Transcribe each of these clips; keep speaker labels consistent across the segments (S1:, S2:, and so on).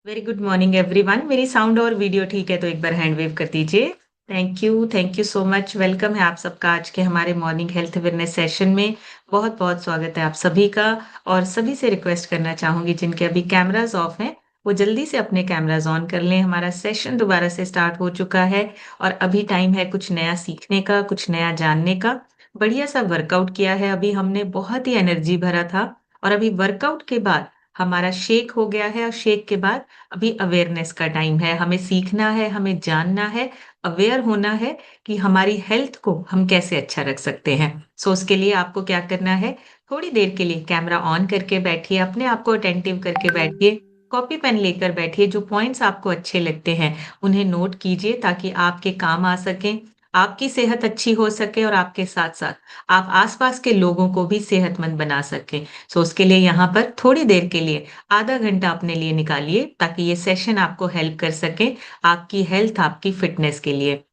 S1: Very good morning everyone. मेरी sound और video ठीक है तो एक बार हैंड वेव कर दीजिए। Thank you so much. Welcome है आप सबका आज के हमारे मॉर्निंग हेल्थ अवेयरनेस सेशन में। बहुत बहुत स्वागत है आप सभी का। और सभी से रिक्वेस्ट करना चाहूंगी जिनके अभी कैमराज ऑफ हैं वो जल्दी से अपने कैमराज ऑन कर लें। हमारा सेशन दोबारा से स्टार्ट हो चुका है और अभी टाइम है कुछ नया सीखने का, कुछ नया जानने का। बढ़िया सा वर्कआउट किया है अभी हमने, बहुत ही एनर्जी भरा था। और अभी वर्कआउट के बाद हमारा शेक हो गया है और शेक के बाद अभी अवेयरनेस का टाइम है। हमें सीखना है, हमें जानना है, अवेयर होना है कि हमारी हेल्थ को हम कैसे अच्छा रख सकते हैं। उसके लिए आपको क्या करना है, थोड़ी देर के लिए कैमरा ऑन करके बैठिए, अपने आप को अटेंटिव करके बैठिए। कॉपी पेन लेकर बैठिए, जो पॉइंट्स आपको अच्छे लगते हैं उन्हें नोट कीजिए ताकि आपके काम आ सकें, आपकी सेहत अच्छी हो सके और आपके साथ साथ आप आसपास के लोगों को भी सेहतमंद बना सकें। उसके लिए यहाँ पर थोड़ी देर के लिए आधा घंटा अपने लिए निकालिए ताकि ये सेशन आपको हेल्प कर सके आपकी हेल्थ, आपकी फिटनेस के लिए।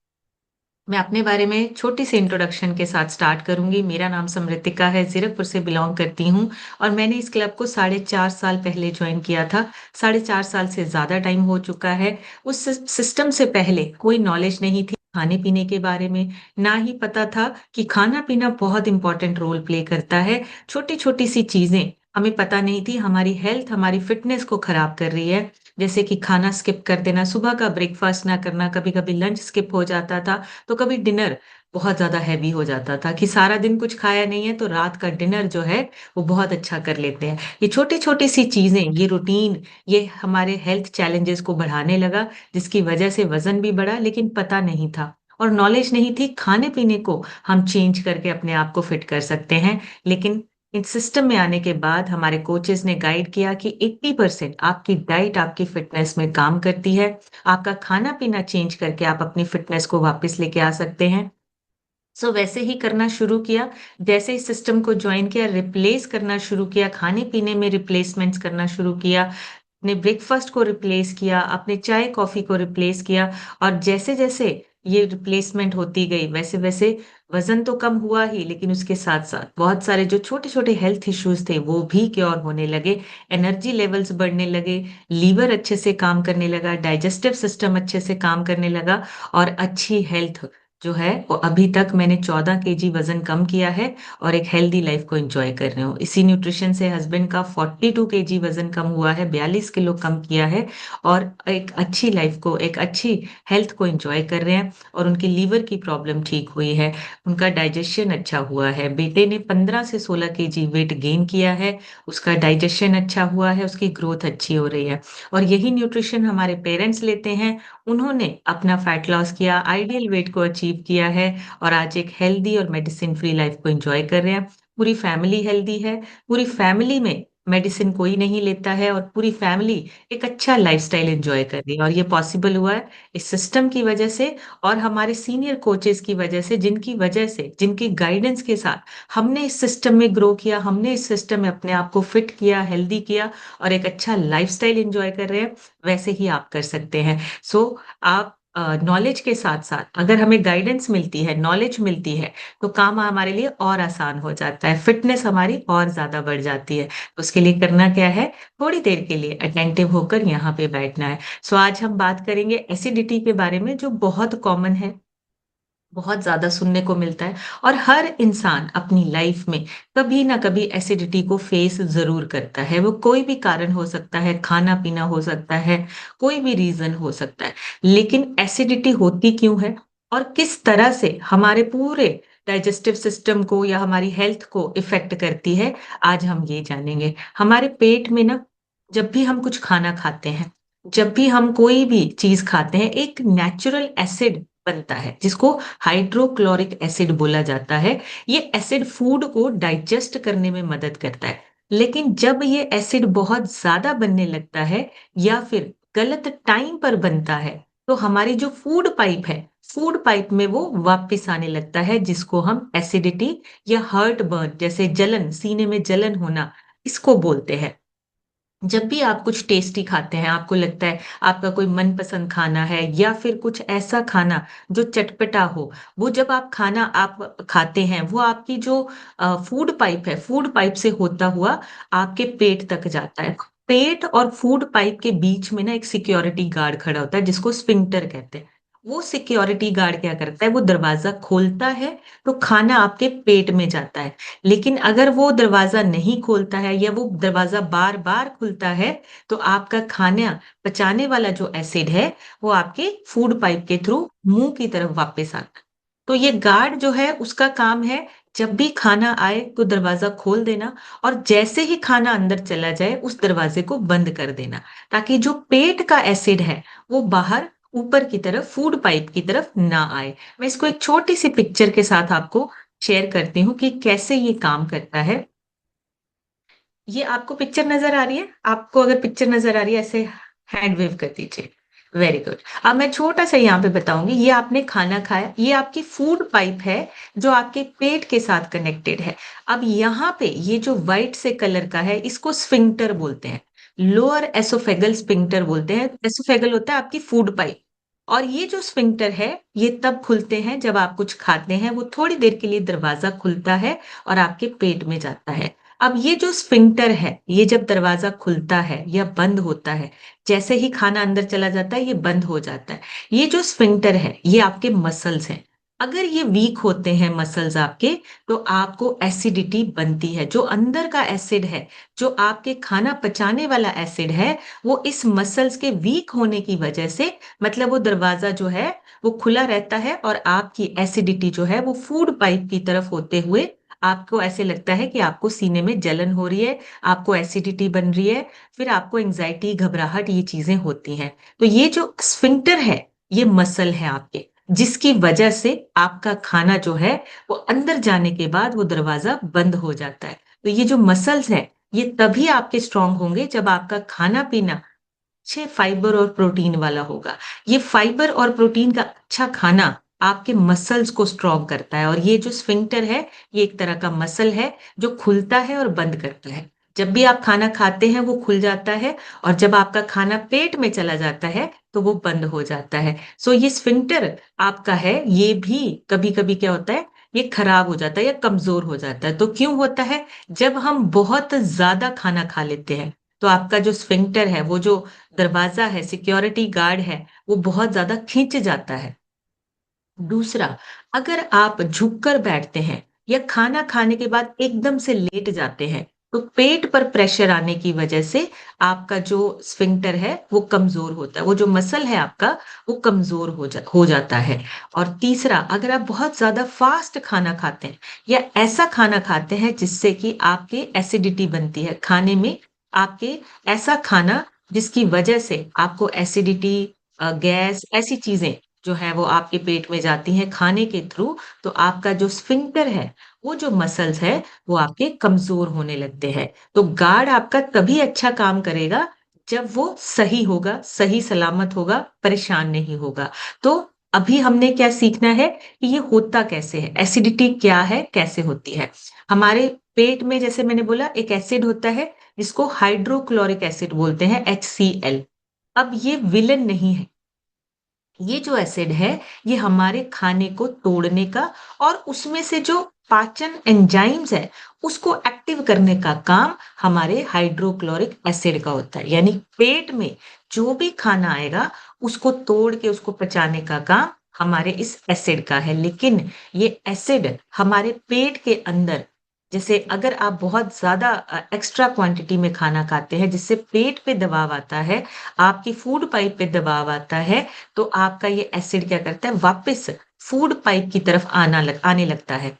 S1: मैं अपने बारे में छोटी सी इंट्रोडक्शन के साथ स्टार्ट करूंगी। मेरा नाम समृतिका है, जीरकपुर से बिलोंग करती हूँ और मैंने इस क्लब को 4.5 साल पहले ज्वाइन किया था। 4.5 साल से ज्यादा टाइम हो चुका है। उस सिस्टम से पहले कोई नॉलेज नहीं थी खाने पीने के बारे में, ना ही पता था कि खाना पीना बहुत इंपॉर्टेंट रोल प्ले करता है। छोटी छोटी सी चीजें हमें पता नहीं थी हमारी हेल्थ, हमारी फिटनेस को खराब कर रही है। जैसे कि खाना स्किप कर देना, सुबह का ब्रेकफास्ट ना करना, कभी कभी लंच स्किप हो जाता था, तो कभी डिनर बहुत ज्यादा हैवी हो जाता था कि सारा दिन कुछ खाया नहीं है तो रात का डिनर जो है वो बहुत अच्छा कर लेते हैं। ये छोटी छोटी सी चीजें, ये रूटीन, ये हमारे हेल्थ चैलेंजेस को बढ़ाने लगा, जिसकी वजह से वजन भी बढ़ा, लेकिन पता नहीं था और नॉलेज नहीं थी खाने पीने को हम चेंज करके अपने आप को फिट कर सकते हैं। लेकिन इन सिस्टम में आने के बाद हमारे कोचेस ने गाइड किया कि 80% आपकी डाइट आपकी फिटनेस में काम करती है। आपका खाना पीना चेंज करके आप अपनी फिटनेस को वापस लेके आ सकते हैं। वैसे ही करना शुरू किया। जैसे इस सिस्टम को ज्वाइन किया, रिप्लेस करना शुरू किया, खाने पीने में रिप्लेसमेंट्स करना शुरू किया, अपने ब्रेकफास्ट को रिप्लेस किया, अपने चाय कॉफी को रिप्लेस किया। और जैसे जैसे ये रिप्लेसमेंट होती गई वैसे वैसे वजन तो कम हुआ ही, लेकिन उसके साथ साथ बहुत सारे जो छोटे छोटे हेल्थ इश्यूज थे वो भी क्योर होने लगे। एनर्जी लेवल्स बढ़ने लगे, लीवर अच्छे से काम करने लगा, डाइजेस्टिव सिस्टम अच्छे से काम करने लगा और अच्छी हेल्थ जो है वो अभी तक मैंने 14 kg वजन कम किया है और एक हेल्दी लाइफ को एंजॉय कर रही हूँ। इसी न्यूट्रिशन से हस्बैंड का 42 kg वजन कम हुआ है, 42 किलो कम किया है और एक अच्छी लाइफ को, एक अच्छी हेल्थ को एंजॉय कर रहे हैं। और उनकी लीवर की प्रॉब्लम ठीक हुई है, उनका डाइजेशन अच्छा हुआ है। बेटे ने 15 से 16 kg वेट गेन किया है, उसका डाइजेशन अच्छा हुआ है, उसकी ग्रोथ अच्छी हो रही है। और यही न्यूट्रिशन हमारे पेरेंट्स लेते हैं, उन्होंने अपना फैट लॉस किया, आइडियल वेट को अचीव किया है और आज एक हेल्दी और मेडिसिन फ्री लाइफ को एंजॉय कर रहे हैं। पूरी फैमिली हेल्दी है, पूरी फैमिली में मेडिसिन कोई नहीं लेता है और पूरी फैमिली एक अच्छा लाइफस्टाइल एंजॉय कर रही है। और ये पॉसिबल हुआ है इस सिस्टम की वजह से और हमारे सीनियर कोचेस की वजह से, जिनकी वजह से, जिनकी गाइडेंस के साथ हमने इस सिस्टम में ग्रो किया, हमने इस सिस्टम में अपने आप को फिट किया, हेल्दी किया और एक अच्छा लाइफस्टाइल एंजॉय कर रहे हैं। वैसे ही आप कर सकते हैं। आप नॉलेज के साथ साथ अगर हमें गाइडेंस मिलती है, नॉलेज मिलती है, तो काम हमारे लिए और आसान हो जाता है, फिटनेस हमारी और ज्यादा बढ़ जाती है। उसके लिए करना क्या है, थोड़ी देर के लिए अटेंटिव होकर यहाँ पे बैठना है। आज हम बात करेंगे एसिडिटी के बारे में, जो बहुत कॉमन है, बहुत ज्यादा सुनने को मिलता है और हर इंसान अपनी लाइफ में कभी ना कभी एसिडिटी को फेस जरूर करता है। वो कोई भी कारण हो सकता है, खाना पीना हो सकता है, कोई भी रीजन हो सकता है। लेकिन एसिडिटी होती क्यों है और किस तरह से हमारे पूरे डाइजेस्टिव सिस्टम को या हमारी हेल्थ को इफेक्ट करती है, आज हम ये जानेंगे। हमारे पेट में ना, जब भी हम कुछ खाना खाते हैं, जब भी हम कोई भी चीज खाते हैं, एक नेचुरल एसिड बनता है जिसको हाइड्रोक्लोरिक एसिड बोला जाता है। ये एसिड फूड को डाइजेस्ट करने में मदद करता है। लेकिन जब ये एसिड बहुत ज्यादा बनने लगता है या फिर गलत टाइम पर बनता है, तो हमारी जो फूड पाइप है, फूड पाइप में वो वापस आने लगता है, जिसको हम एसिडिटी या हार्ट बर्न, जैसे जलन, सीने में जलन होना, इसको बोलते हैं। जब भी आप कुछ टेस्टी खाते हैं, आपको लगता है आपका कोई मनपसंद खाना है या फिर कुछ ऐसा खाना जो चटपटा हो, वो जब आप खाते हैं, वो आपकी जो फूड पाइप है, फूड पाइप से होता हुआ आपके पेट तक जाता है। पेट और फूड पाइप के बीच में ना एक सिक्योरिटी गार्ड खड़ा होता है जिसको स्फिंक्टर कहते हैं। वो सिक्योरिटी गार्ड क्या करता है, वो दरवाजा खोलता है तो खाना आपके पेट में जाता है। लेकिन अगर वो दरवाजा नहीं खोलता है या वो दरवाजा बार बार खुलता है तो आपका खाना पचाने वाला जो एसिड है वो आपके फूड पाइप के थ्रू मुंह की तरफ वापस आता है। तो ये गार्ड जो है उसका काम है, जब भी खाना आए तो दरवाजा खोल देना और जैसे ही खाना अंदर चला जाए उस दरवाजे को बंद कर देना, ताकि जो पेट का एसिड है वो बाहर ऊपर की तरफ फूड पाइप की तरफ ना आए। मैं इसको एक छोटी सी पिक्चर के साथ आपको शेयर करती हूँ कि कैसे ये काम करता है। ये आपको पिक्चर नजर आ रही है? आपको अगर पिक्चर नजर आ रही है ऐसे हैंड वेव कर दीजिए। Very good. अब मैं छोटा सा यहाँ पे बताऊंगी, ये आपने खाना खाया, ये आपकी फूड पाइप है जो आपके पेट के साथ कनेक्टेड है। अब यहाँ पे ये जो व्हाइट से कलर का है इसको स्फिंक्टर बोलते हैं, लोअर एसोफेगल स्फिंक्टर बोलते हैं। एसोफेगल होता है आपकी फूड पाइप, और ये जो स्फिंक्टर है ये तब खुलते हैं जब आप कुछ खाते हैं, वो थोड़ी देर के लिए दरवाजा खुलता है और आपके पेट में जाता है। अब ये जो स्फिंक्टर है ये जब दरवाजा खुलता है या बंद होता है, जैसे ही खाना अंदर चला जाता है ये बंद हो जाता है। ये जो स्फिंक्टर है ये आपके मसल्स हैं। अगर ये वीक होते हैं मसल्स आपके, तो आपको एसिडिटी बनती है। जो अंदर का एसिड है, जो आपके खाना पचाने वाला एसिड है, वो इस मसल्स के वीक होने की वजह से, मतलब वो दरवाजा जो है वो खुला रहता है और आपकी एसिडिटी जो है वो फूड पाइप की तरफ होते हुए आपको ऐसे लगता है कि आपको सीने में जलन हो रही है, आपको एसिडिटी बन रही है, फिर आपको एंजाइटी, घबराहट, ये चीजें होती हैं। तो ये जो स्फिंक्टर है ये मसल है आपके, जिसकी वजह से आपका खाना जो है वो अंदर जाने के बाद वो दरवाजा बंद हो जाता है। तो ये जो मसल्स है ये तभी आपके स्ट्रांग होंगे जब आपका खाना पीना अच्छे फाइबर और प्रोटीन वाला होगा। ये फाइबर और प्रोटीन का अच्छा खाना आपके मसल्स को स्ट्रॉन्ग करता है, और ये जो स्फिंक्टर है ये एक तरह का मसल है जो खुलता है और बंद करता है। जब भी आप खाना खाते हैं वो खुल जाता है, और जब आपका खाना पेट में चला जाता है तो वो बंद हो जाता है। सो ये स्फिंक्टर आपका है, ये भी कभी कभी क्या होता है, ये खराब हो जाता है या कमजोर हो जाता है। तो क्यों होता है? जब हम बहुत ज्यादा खाना खा लेते हैं तो आपका जो स्फिंक्टर है, वो जो दरवाजा है, सिक्योरिटी गार्ड है, वो बहुत ज्यादा खींच जाता है। दूसरा, अगर आप झुककर बैठते हैं या खाना खाने के बाद एकदम से लेट जाते हैं, तो पेट पर प्रेशर आने की वजह से आपका जो स्फिंक्टर है वो कमजोर होता है, वो जो मसल है आपका वो कमजोर हो जाता है। और तीसरा, अगर आप बहुत ज्यादा फास्ट खाना खाते हैं या ऐसा खाना खाते हैं जिससे कि आपके एसिडिटी बनती है खाने में, आपके ऐसा खाना जिसकी वजह से आपको एसिडिटी, गैस, ऐसी चीजें जो है वो आपके पेट में जाती हैं खाने के थ्रू, तो आपका जो स्फिंक्टर है, वो जो मसल्स है वो आपके कमजोर होने लगते हैं। तो गार्ड आपका तभी अच्छा काम करेगा जब वो सही होगा, सही सलामत होगा, परेशान नहीं होगा। तो अभी हमने क्या सीखना है कि ये होता कैसे है, एसिडिटी क्या है, कैसे होती है। हमारे पेट में, जैसे मैंने बोला, एक एसिड होता है जिसको हाइड्रोक्लोरिक एसिड बोलते हैं, HCl। अब ये विलन नहीं है, ये जो एसिड है ये हमारे खाने को तोड़ने का और उसमें से जो पाचन एंजाइम्स है उसको एक्टिव करने का काम हमारे हाइड्रोक्लोरिक एसिड का होता है। यानी पेट में जो भी खाना आएगा उसको तोड़ के उसको पचाने का काम हमारे इस एसिड का है। लेकिन ये एसिड हमारे पेट के अंदर, जैसे अगर आप बहुत ज्यादा एक्स्ट्रा क्वांटिटी में खाना खाते हैं जिससे पेट पे दबाव आता है, आपकी फूड पाइप पे दबाव आता है, तो आपका ये एसिड क्या करता है, वापस फूड पाइप की तरफ आने लगता है।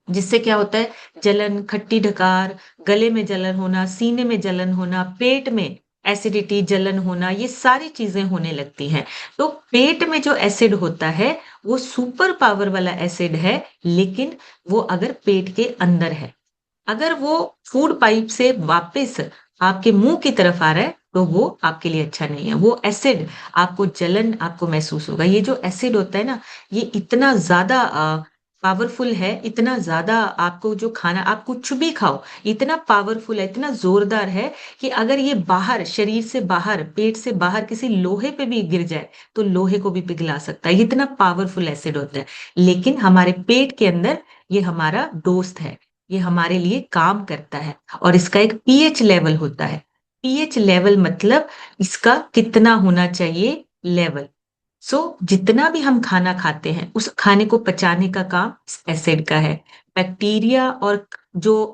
S1: जिससे क्या होता है, जलन, खट्टी ढकार, गले में जलन होना, सीने में जलन होना, पेट में एसिडिटी, जलन होना, ये सारी चीजें होने लगती हैं। तो पेट में जो एसिड होता है वो सुपर पावर वाला एसिड है, लेकिन वो अगर पेट के अंदर है, अगर वो फूड पाइप से वापस आपके मुंह की तरफ आ रहा है तो वो आपके लिए अच्छा नहीं है। वो एसिड, आपको जलन आपको महसूस होगा। ये जो एसिड होता है ना, ये इतना ज्यादा पावरफुल है, इतना ज्यादा, आपको जो खाना आप कुछ भी खाओ इतना पावरफुल है, इतना जोरदार है कि अगर ये बाहर, शरीर से बाहर, पेट से बाहर किसी लोहे पे भी गिर जाए तो लोहे को भी पिघला सकता है। ये इतना पावरफुल एसिड होता है। लेकिन हमारे पेट के अंदर ये हमारा दोस्त है, ये हमारे लिए काम करता है, और इसका एक पीएच लेवल होता है। पीएच लेवल मतलब इसका कितना होना चाहिए लेवल। जितना भी हम खाना खाते हैं, उस खाने को पचाने का काम एसिड का है। बैक्टीरिया और जो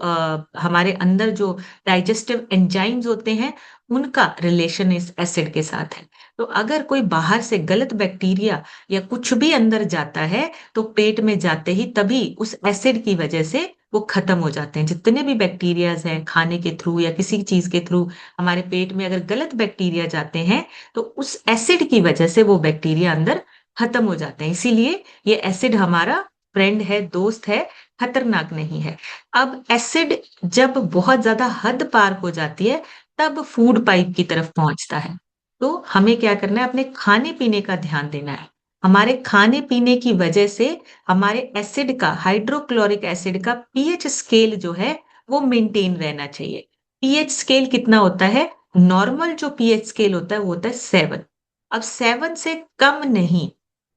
S1: हमारे अंदर जो डाइजेस्टिव एंजाइम्स होते हैं, उनका रिलेशन इस एसिड के साथ है। तो अगर कोई बाहर से गलत बैक्टीरिया या कुछ भी अंदर जाता है, तो पेट में जाते ही तभी उस एसिड की वजह से वो खत्म हो जाते हैं। जितने भी बैक्टीरियाज़ हैं, खाने के थ्रू या किसी चीज़ के थ्रू हमारे पेट में अगर गलत बैक्टीरिया जाते हैं, तो उस एसिड की वजह से वो बैक्टीरिया अंदर खत्म हो जाते हैं। इसीलिए ये एसिड हमारा फ्रेंड है, दोस्त है, खतरनाक नहीं है। अब एसिड जब बहुत ज़्यादा हद पार हो जाती है, तब फूड पाइप की तरफ पहुँचता है। तो हमें क्या करना है, अपने खाने-पीने का ध्यान देना है। हमारे खाने-पीने की वजह से हमारे एसिड का, हाइड्रोक्लोरिक एसिड का पीएच स्केल जो है, वो मेंटेन रहना चाहिए। पीएच स्केल कितना होता है? नॉर्मल जो पीएच स्केल होता है वो होता है 7। अब 7 से कम नहीं,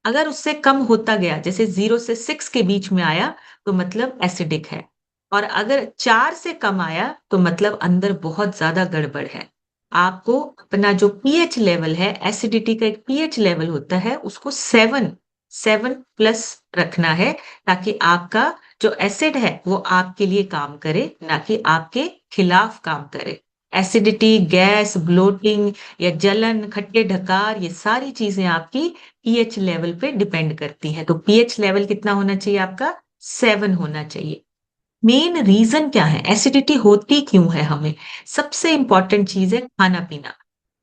S1: अगर उससे कम होता गया जैसे 0 से 6 के बीच में आया तो मतलब एसिडिक है, और अगर 4 से कम आया तो मतलब अंदर बहुत ज़्यादा गड़बड़ है। आपको अपना जो पीएच लेवल है, एसिडिटी का एक पीएच लेवल होता है, उसको 7 प्लस रखना है, ताकि आपका जो एसिड है वो आपके लिए काम करे, ना कि आपके खिलाफ काम करे। एसिडिटी, गैस, ब्लोटिंग या जलन, खट्टे-ढकार, ये सारी चीज़ें आपकी पीएच लेवल पे डिपेंड करती हैं। तो पीएच लेवल कितना होना चाहिए आपका? 7 होना चाहिए। मेन रीज़न क्या है? एसिडिटी होती क्यों है हमें? सबसे इम्पोर्टेंट चीज़ है खाना-पीना।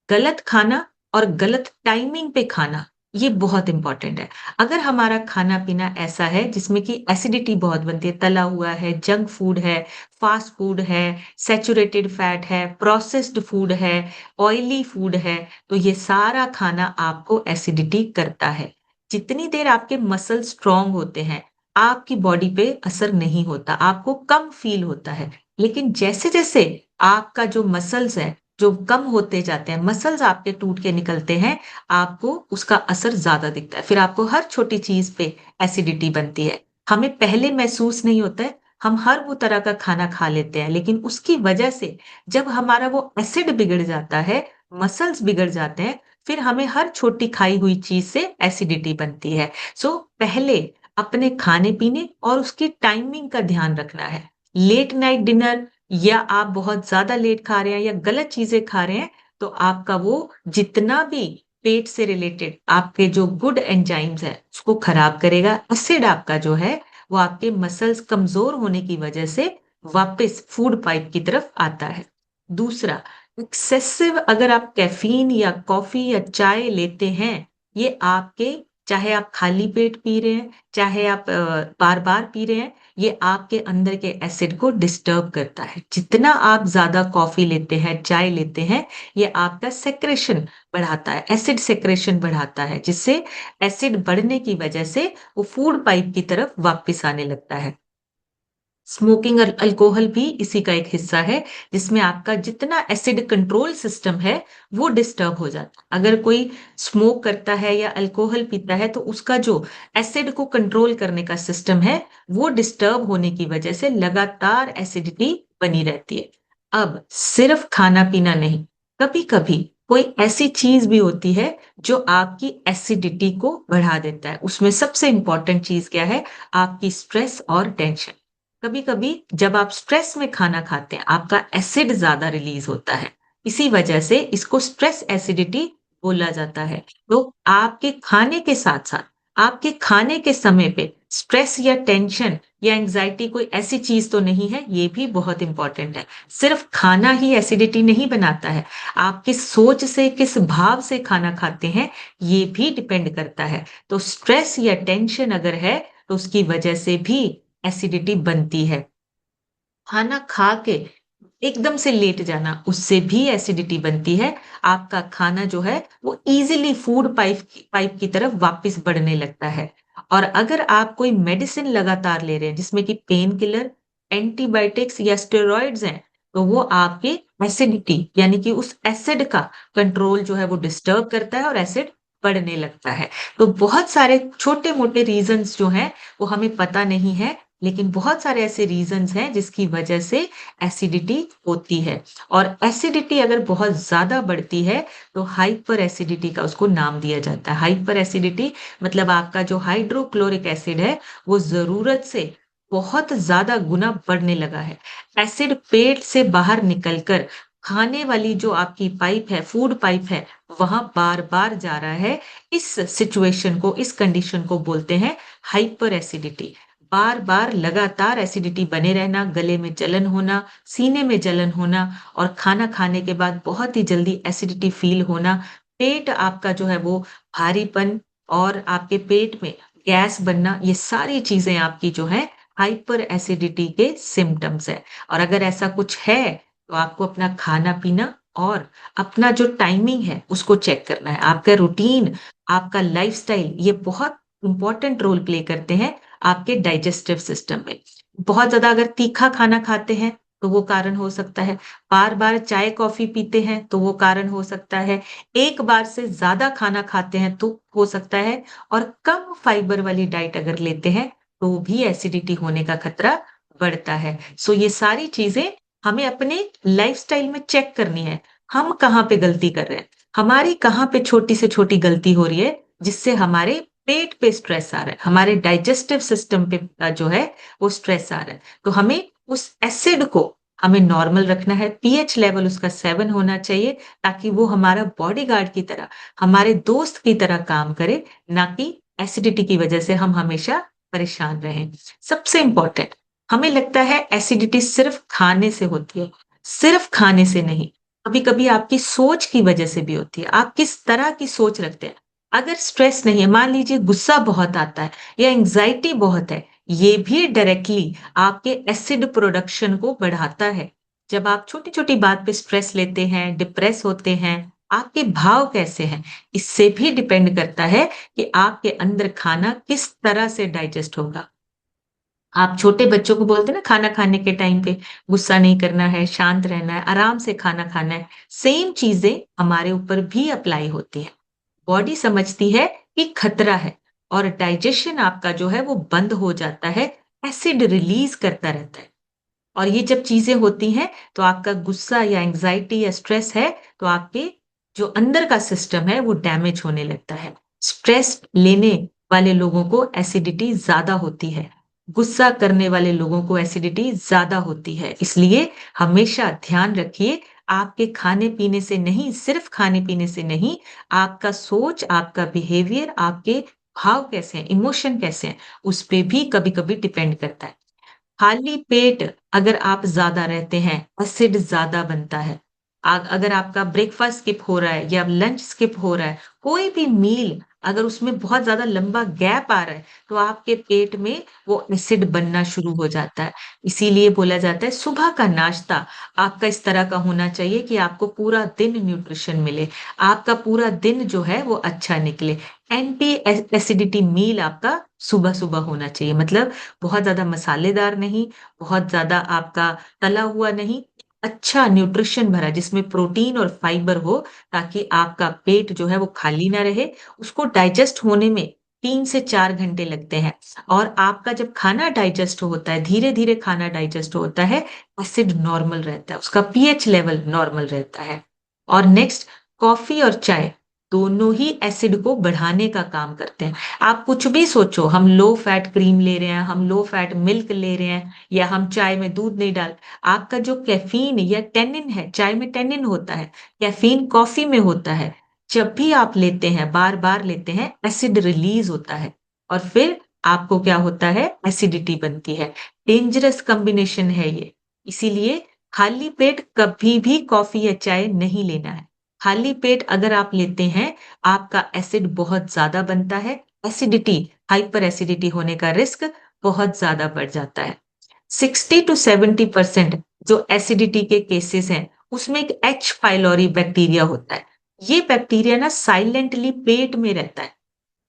S1: गलत खाना और गलत टाइमिंग पे खाना, ये बहुत इम्पोर्टेंट है। अगर हमारा खाना-पीना ऐसा है जिसमें कि एसिडिटी बहुत बनती है, तला हुआ है, जंक फूड है, फास्ट फूड है, सैचुरेटेड फैट है, प्रोसेस्ड फूड है, ऑयली फूड है, तो ये सारा खाना आपको एसिडिटी करता है। जितनी देर आपके मसल स्ट्रॉन्ग होते हैं, आपकी बॉडी पे असर नहीं होता, आपको कम फ़ील होता है। लेकिन जैसे-जैसे आपका जो मसल्स है, जो कम होते जाते हैं, मसल्स आपके टूट के निकलते हैं, आपको उसका असर ज़्यादा दिखता है। फिर आपको हर छोटी चीज़ पे एसिडिटी बनती है। हमें पहले महसूस नहीं होता है, हम हर वो तरह का खाना खा लेते हैं, लेकिन उसकी वजह से जब हमारा वो एसिड बिगड़ जाता है, मसल्स बिगड़ जाते हैं, फिर हमें हर छोटी खाई हुई चीज़ से एसिडिटी बनती है। पहले अपने खाने-पीने और उसकी टाइमिंग का ध्यान रखना है। लेट नाइट डिनर या आप बहुत ज़्यादा लेट खा रहे हैं या गलत चीज़ें खा रहे हैं, तो आपका वो जितना भी पेट से रिलेटेड आपके जो गुड एंजाइम्स हैं, उसको खराब करेगा। एसिड आपका जो है, वो आपके मसल्स कमज़ोर होने की वजह से वापस फूड पाइप की तरफ आता है। दूसरा, एक्सेसिव अगर आप कैफ़ीन या कॉफ़ी या चाय लेते हैं, ये आपके, चाहे आप खाली पेट पी रहे हैं, चाहे आप बार-बार पी रहे हैं, ये आपके अंदर के एसिड को डिस्टर्ब करता है। जितना आप ज़्यादा कॉफ़ी लेते हैं, चाय लेते हैं, ये आपका सेक्रेशन बढ़ाता है, एसिड सेक्रेशन बढ़ाता है, जिससे एसिड बढ़ने की वजह से वो फूड पाइप की तरफ वापस आने लगता है। स्मोकिंग और अल्कोहल भी इसी का एक हिस्सा है, जिसमें आपका जितना एसिड कंट्रोल सिस्टम है, वो डिस्टर्ब हो जाता है। अगर कोई स्मोक करता है या अल्कोहल पीता है, तो उसका जो एसिड को कंट्रोल करने का सिस्टम है, वो डिस्टर्ब होने की वजह से लगातार एसिडिटी बनी रहती है। अब सिर्फ खाना-पीना नहीं, कभी-कभी कोई ऐसी चीज़ भी होती है, जो आपकी एसिडिटी को बढ़ा देता है। उसमें सबसे इम्पोर्टेंट चीज़ क्या है? आपकी स्ट्रेस और टेंशन। कभी-कभी जब आप स्ट्रेस में खाना खाते हैं, आपका एसिड ज़्यादा रिलीज़ होता है। इसी वजह से इसको स्ट्रेस एसिडिटी बोला जाता है। तो आपके खाने के साथ-साथ, आपके खाने के समय पे स्ट्रेस या टेंशन या एंग्ज़ायटी कोई ऐसी चीज़ तो नहीं है, ये भी बहुत इम्पोर्टेंट है। सिर्फ़ खाना ही एसिडिटी नहीं बनाता है, आप किस सोच से, किस भाव से खाना खाते हैं, ये भी डिपेंड करता है। तो स्ट्रेस या टेंशन अगर है, तो उसकी वजह से भी एसिडिटी बनती है। खाना खा के एकदम से लेट जाना, उससे भी एसिडिटी बनती है। आपका खाना जो है, वो ईज़िली फूड पाइप की तरफ वापस बढ़ने लगता है। और अगर आप कोई मेडिसिन लगातार ले रहे हैं, जिसमें कि पेन किलर, एंटीबायोटिक्स या स्टेरॉइड्स हैं, तो वो आपके एसिडिटी यानी कि उस एसिड का कंट्रोल जो है, वो डिस्टर्ब करता है और एसिड बढ़ने लगता है। तो बहुत सारे छोटे-मोटे रीज़न्स जो हैं, वो हमें पता नहीं है, लेकिन बहुत सारे ऐसे रीज़न्स हैं जिसकी वजह से एसिडिटी होती है। और एसिडिटी अगर बहुत ज़्यादा बढ़ती है, तो हाइपर एसिडिटी का उसको नाम दिया जाता है। हाइपर एसिडिटी मतलब आपका जो हाइड्रोक्लोरिक एसिड है, वो ज़रूरत से बहुत ज़्यादा गुना बढ़ने लगा है। एसिड पेट से बाहर निकलकर खाने वाली जो आपकी पाइप है, फूड पाइप है, वहाँ बार-बार जा रहा है। इस सिचुएशन को, इस कंडीशन को बोलते हैं हाइपर एसिडिटी। बार-बार लगातार एसिडिटी बने रहना, गले में जलन होना, सीने में जलन होना और खाना खाने के बाद बहुत ही जल्दी एसिडिटी फ़ील होना, पेट आपका जो है वो भारीपन और आपके पेट में गैस बनना, ये सारी चीज़ें आपकी जो है हाइपर एसिडिटी के सिम्पटम्स हैं। और अगर ऐसा कुछ है, तो आपको अपना खाना-पीना और अपना जो टाइमिंग है, उसको चेक करना है। आपका रूटीन, आपका लाइफ़स्टाइल ये बहुत इम्पोर्टेंट रोल प्ले करते हैं आपके डाइजेस्टिव सिस्टम में। बहुत ज़्यादा अगर तीखा खाना खाते हैं, तो वो कारण हो सकता है। बार-बार चाय-कॉफ़ी पीते हैं, तो वो कारण हो सकता है। एक बार से ज़्यादा खाना खाते हैं, तो हो सकता है और कम फाइबर वाली डाइट अगर लेते हैं, तो भी एसिडिटी होने का खतरा बढ़ता है। सो ये सारी चीज़ें हमें अपने लाइफ़स्टाइल में चेक करनी है। हम कहाँ पे गलती कर रहे हैं? हमारी कहाँ पे छोटी से छोटी गलती हो रही है, जिससे हमारे पेट पे स्ट्रेस आ रहा है, हमारे डाइजेस्टिव सिस्टम पे जो है वो स्ट्रेस आ रहा है। तो हमें उस एसिड को हमें नॉर्मल रखना है, पीएच लेवल उसका 7 होना चाहिए ताकि वो हमारा बॉडीगार्ड की तरह, हमारे दोस्त की तरह काम करे, ना कि एसिडिटी की वजह से हम हमेशा परेशान रहें। सबसे इम्पोर्टेंट, हमें लगता है एसिडिटी सिर्फ़ खाने से होती है, सिर्फ़ खाने से नहीं, कभी-कभी आपकी सोच की वजह से भी होती है। आप किस तरह की सोच रखते हैं। अगर स्ट्रेस नहीं है, मान लीजिए गुस्सा बहुत आता है या एंग्ज़ायटी बहुत है, ये भी डायरेक्टली आपके एसिड प्रोडक्शन को बढ़ाता है। जब आप छोटी-छोटी बात पे स्ट्रेस लेते हैं, डिप्रेस होते हैं, आपके भाव कैसे हैं, इससे भी डिपेंड करता है कि आपके अंदर खाना किस तरह से डाइजेस्ट होगा। आप छोटे बच्चों को बोलते हैं ना खाना खाने के टाइम पे गुस्सा नहीं करना है, शांत रहना है, आराम से खाना खाना है। सेम चीज़ें हमारे ऊपर भी अप्लाई होती हैं। बॉडी समझती है कि खतरा है और डाइजेशन आपका जो है वो बंद हो जाता है, एसिड रिलीज़ करता रहता है। और ये जब चीज़ें होती हैं, तो आपका गुस्सा या एंग्ज़ायटी या स्ट्रेस है, तो आपके जो अंदर का सिस्टम है, वो डैमेज होने लगता है। स्ट्रेस लेने वाले लोगों को एसिडिटी ज़्यादा होती है। गुस्सा करने वाले लोगों को एसिडिटी ज़्यादा होती है। इसलिए हमेशा ध्यान रखिए, आपके खाने-पीने से नहीं, सिर्फ़ खाने-पीने से नहीं, आपका सोच, आपका बिहेवियर, आपके भाव कैसे हैं, इमोशन कैसे हैं, उस पे भी कभी-कभी डिपेंड करता है। खाली पेट अगर आप ज़्यादा रहते हैं, एसिड ज़्यादा बनता है। अगर आपका ब्रेकफ़ास्ट स्किप हो रहा है या लंच स्किप हो रहा है, कोई भी मील अगर उसमें बहुत ज़्यादा लंबा गैप आ रहा है, तो आपके पेट में वो एसिड बनना शुरू हो जाता है। इसीलिए बोला जाता है सुबह का नाश्ता आपका इस तरह का होना चाहिए कि आपको पूरा दिन न्यूट्रिशन मिले, आपका पूरा दिन जो है वो अच्छा निकले। एंटी एसिडिटी मील आपका सुबह-सुबह होना चाहिए मतलब बहुत ज़्यादा मसालेदार नहीं, बहुत ज़्यादा आपका तला हुआ नहीं, अच्छा न्यूट्रिशन भरा जिसमें प्रोटीन और फाइबर हो ताकि आपका पेट जो है वो खाली ना रहे, उसको डाइजेस्ट होने में 3 से 4 घंटे लगते हैं और आपका जब खाना डाइजेस्ट होता है, धीरे-धीरे खाना डाइजेस्ट होता है, एसिड नॉर्मल रहता है, उसका पीएच लेवल नॉर्मल रहता है। और नेक्स्ट कॉफ़ी और चाय दोनों ही एसिड को बढ़ाने का काम करते हैं। आप कुछ भी सोचो, हम लो फैट क्रीम ले रहे हैं, हम लो फैट मिल्क ले रहे हैं या हम चाय में दूध नहीं डाल आपका जो कैफ़ीन या टैनिन है, चाय में टैनिन होता है, कैफ़ीन कॉफ़ी में होता है। जब भी आप लेते हैं, बार-बार लेते हैं, एसिड रिलीज़ होता है और फिर आपको क्या होता है, एसिडिटी बनती है। डेंजरस कॉम्बिनेशन है ये। इसीलिए खाली पेट कभी भी कॉफ़ी या चाय नहीं लेना है। खाली पेट अगर आप लेते हैं, आपका एसिड बहुत ज़्यादा बनता है, एसिडिटी, हाइपर एसिडिटी होने का रिस्क बहुत ज़्यादा बढ़ जाता है। 60 टू 70% जो एसिडिटी के केसेस हैं, उसमें एक एच पाइलोरी बैक्टीरिया होता है। ये बैक्टीरिया ना साइलेंटली पेट में रहता है।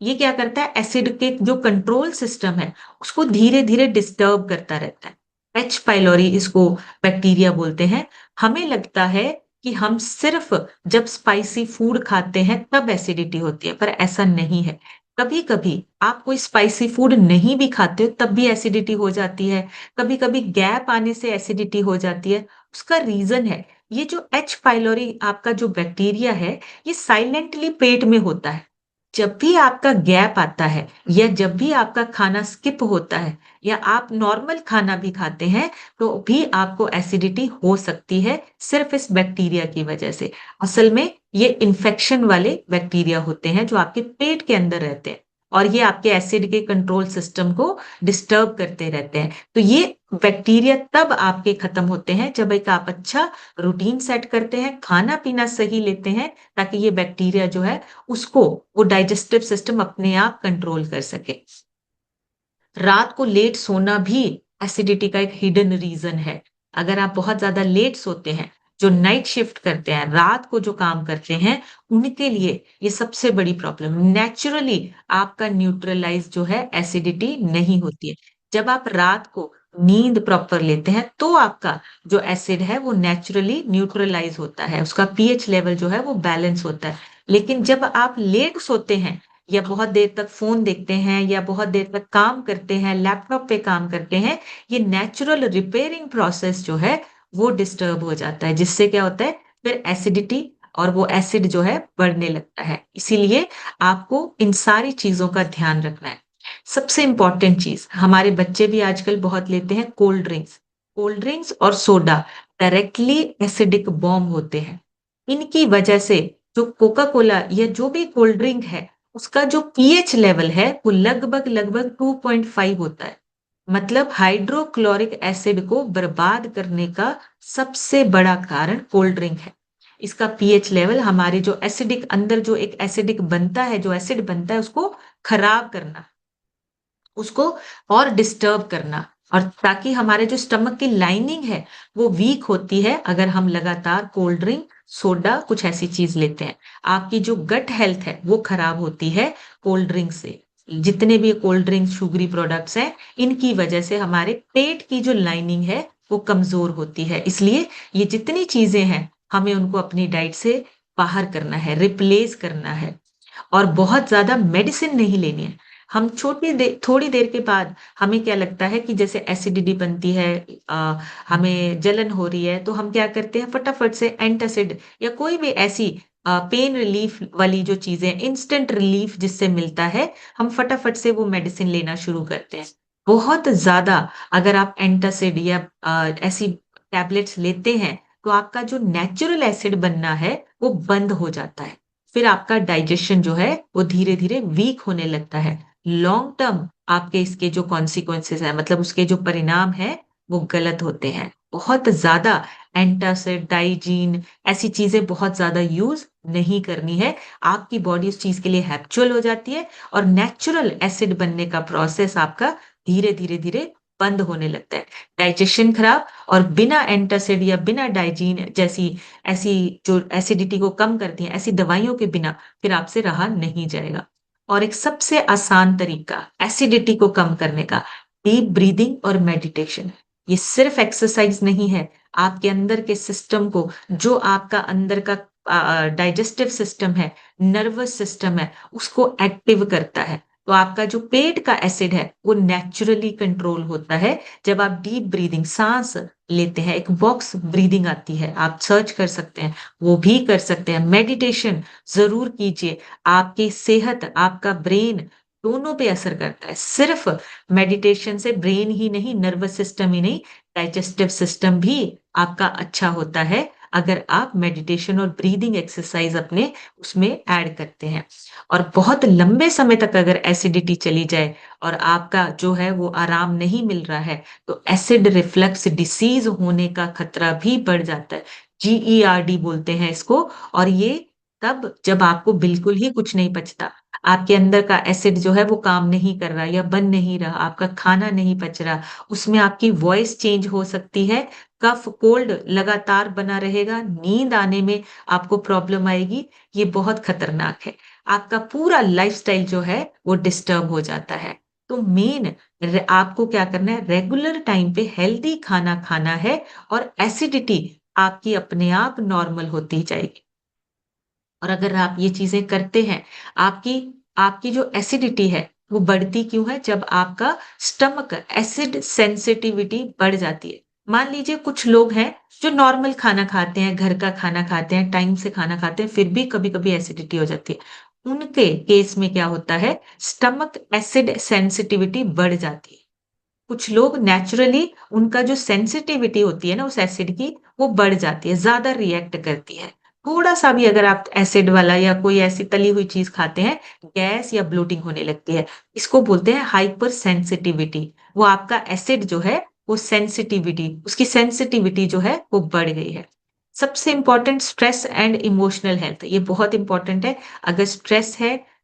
S1: ये क्या करता है एसिड के जो कंट्रोल सिस्टम है, उसको धीरे-धीरे डिस्टर्ब करता रहता है। एच पाइलोरी इसको बैक्टीरिया बोलते हैं। हमें लगता है कि हम सिर्फ़ जब स्पाइसी फूड खाते हैं तब एसिडिटी होती है, पर ऐसा नहीं है। कभी-कभी आप कोई स्पाइसी फूड नहीं भी खाते हो तब भी एसिडिटी हो जाती है। कभी-कभी गैप आने से एसिडिटी हो जाती है। उसका रीज़न है, ये जो एच पाइलोरी आपका जो बैक्टीरिया है, ये साइलेंटली पेट में होता है। जब भी आपका गैप आता है या जब भी आपका खाना स्किप होता है या आप नॉर्मल खाना भी खाते हैं, तो भी आपको एसिडिटी हो सकती है, सिर्फ़ इस बैक्टीरिया की वजह से। असल में ये इन्फेक्शन वाले बैक्टीरिया होते हैं जो आपके पेट के अंदर रहते हैं और ये आपके एसिड के कंट्रोल सिस्टम को डिस्टर्ब करते रहते हैं। तो ये बैक्टीरिया तब आपके खत्म होते हैं जब एक आप अच्छा रूटीन सेट करते हैं, खाना-पीना सही लेते हैं ताकि ये बैक्टीरिया जो है उसको वो डाइजेस्टिव सिस्टम अपने आप कंट्रोल कर सके। रात को लेट सोना भी एसिडिटी का एक हिडन रीज़न है। अगर आप बहुत ज़्यादा लेट सोते हैं, जो नाइट शिफ्ट करते हैं, रात को जो काम करते हैं, उनके लिए ये सबसे बड़ी प्रॉब्लम है। नेचुरली आपका न्यूट्रलाइज़ जो है एसिडिटी नहीं होती है। जब आप रात को नींद प्रॉपर लेते हैं, तो आपका जो एसिड है वो नेचुरली न्यूट्रलाइज़ होता है, उसका पीएच लेवल जो है वो बैलेंस होता है। लेकिन जब आप लेट सोते हैं या बहुत देर तक फ़ोन देखते हैं या बहुत देर तक काम करते हैं, लैपटॉप पे काम करते हैं, ये नेचुरल रिपेयरिंग प्रोसेस जो है, वो डिस्टर्ब हो जाता है, जिससे क्या होता है, फिर एसिडिटी और वो एसिड जो है बढ़ने लगता है। इसीलिए आपको इन सारी चीज़ों का ध्यान रखना है। सबसे इम्पोर्टेंट चीज़, हमारे बच्चे भी आजकल बहुत लेते हैं कोल्ड ड्रिंक्स। कोल्ड ड्रिंक्स और सोडा डायरेक्टली एसिडिक बॉम्ब होते हैं। इनकी वजह से जो कोका कोला या जो भी कोल्ड ड्रिंक है, उसका जो पीएच लेवल है वो लगभग-लगभग 2.5 होता है। मतलब हाइड्रोक्लोरिक एसिड को बर्बाद करने का सबसे बड़ा कारण कोल्ड ड्रिंक है। इसका पीएच लेवल हमारे जो एसिडिक अंदर जो एक एसिडिक बनता है, जो एसिड बनता है उसको खराब करना। उसको और डिस्टर्ब करना और ताकि हमारे जो स्टमक की लाइनिंग है, वो वीक होती है अगर हम लगातार कोल्ड ड्रिंक, सोडा कुछ ऐसी चीज़ लेते हैं। आपकी जो गट हेल्थ है, वो खराब होती है कोल्ड ड्रिंक से। जितने भी कोल्ड ड्रिंक, शुगरी प्रोडक्ट्स हैं, इनकी वजह से हमारे पेट की जो लाइनिंग है, वो कमज़ोर होती है। इसलिए ये जितनी चीज़ें हैं, हमें उनको अपनी डाइट से बाहर करना है, रिप्लेस करना है। और बहुत ज़्यादा मेडिसिन नहीं लेनी है। हम छोटी दे थोड़ी देर के बाद हमें क्या लगता है कि जैसे एसिडिटी बनती है हमें जलन हो रही है, तो हम क्या करते हैं फटाफट से एंटासिड या कोई भी ऐसी पेन रिलीफ वाली जो चीज़ें इंस्टेंट रिलीफ जिससे मिलता है, हम फटाफट से वो मेडिसिन लेना शुरू करते हैं। बहुत ज़्यादा अगर आप एंटासिड या ऐसी टैबलेट्स लेते हैं, तो आपका जो नेचुरल एसिड बनना है, वो बंद हो जाता है। फिर आपका डाइजेशन जो है वो धीरे-धीरे वीक होने लगता है। लॉन्ग टर्म आपके इसके जो कॉन्सिक्वेंसेज़ हैं मतलब उसके जो परिणाम हैं, वो गलत होते हैं। बहुत ज़्यादा एंटासिड, डाइजीन ऐसी चीज़ें बहुत ज़्यादा यूज़ नहीं करनी है। आपकी बॉडी उस चीज़ के लिए हैबिचुअल हो जाती है और नेचुरल एसिड बनने का प्रोसेस आपका धीरे-धीरे बंद होने लगता है। डाइजेशन खराब और बिना एंटासिड या बिना डाइजीन जैसी ऐसी जो एसिडिटी को कम करती हैं, ऐसी दवाइयों के बिना फिर आपसे रहा नहीं जाएगा। और एक सबसे आसान तरीका एसिडिटी को कम करने का डीप ब्रीदिंग और मेडिटेशन। ये सिर्फ एक्सरसाइज नहीं है, आपके अंदर के सिस्टम को जो आपका अंदर का डाइजेस्टिव सिस्टम है, नर्वस सिस्टम है, उसको एक्टिव करता है। तो आपका जो पेट का एसिड है, वो नेचुरली कंट्रोल होता है जब आप डीप ब्रीदिंग साँस लेते हैं। एक बॉक्स ब्रीदिंग आती है, आप सर्च कर सकते हैं, वो भी कर सकते हैं। मेडिटेशन ज़रूर कीजिए, आपकी सेहत, आपका ब्रेन दोनों पे असर करता है। सिर्फ़ मेडिटेशन से ब्रेन ही नहीं, नर्वस सिस्टम ही नहीं, डाइजेस्टिव सिस्टम भी आपका अच्छा होता है, अगर आप मेडिटेशन और ब्रीदिंग एक्सरसाइज़ अपने उसमें ऐड करते हैं। और बहुत लंबे समय तक अगर एसिडिटी चली जाए और आपका जो है वो आराम नहीं मिल रहा है, तो एसिड रिफ्लक्स डिसीज़ होने का खतरा भी बढ़ जाता है। जीईआरडी बोलते हैं इसको और ये तब जब आपको बिल्कुल ही कुछ नहीं पचता। आपके अंदर का एसिड जो है वो काम नहीं कर रहा या बन नहीं रहा, आपका खाना नहीं पच रहा, उसमें आपकी वॉइस चेंज हो सकती है, कफ, कोल्ड लगातार बना रहेगा, नींद आने में आपको प्रॉब्लम आएगी, ये बहुत खतरनाक है। आपका पूरा लाइफ़स्टाइल जो है वो डिस्टर्ब हो जाता है। तो मेन आपको क्या करना है रेगुलर टाइम पे हेल्दी खाना खाना है और एसिडिटी आपकी अपने आप नॉर्मल होती जाएगी। और अगर आप ये चीज़ें करते हैं, आपकी आपकी जो एसिडिटी है, वो बढ़ती क्यों है? जब आपका स्टमक एसिड सेंसिटिविटी बढ़ जाती है। मान लीजिए कुछ लोग हैं जो नॉर्मल खाना खाते हैं, घर का खाना खाते हैं, टाइम से खाना खाते हैं, फिर भी कभी-कभी एसिडिटी हो जाती है। उनके केस में क्या होता है, स्टमक एसिड सेंसिटिविटी बढ़ जाती है। कुछ लोग नेचुरली उनका जो सेंसिटिविटी होती है ना उस एसिड की, वो बढ़ जाती है, ज़्यादा रिएक्ट करती है। थोड़ा-सा भी अगर आप एसिड वाला या कोई ऐसी तली हुई चीज़ खाते हैं, गैस या ब्लोटिंग होने लगती है। इसको बोलते हैं हाइपर सेंसिटिविटी। वो आपका एसिड जो है, वो सेंसिटिविटी उसकी सेंसिटिविटी जो है, वो बढ़ गई है। सबसे important stress and emotional health, ये बहुत इम्पोर्टेंट है। अगर स्ट्रेस है,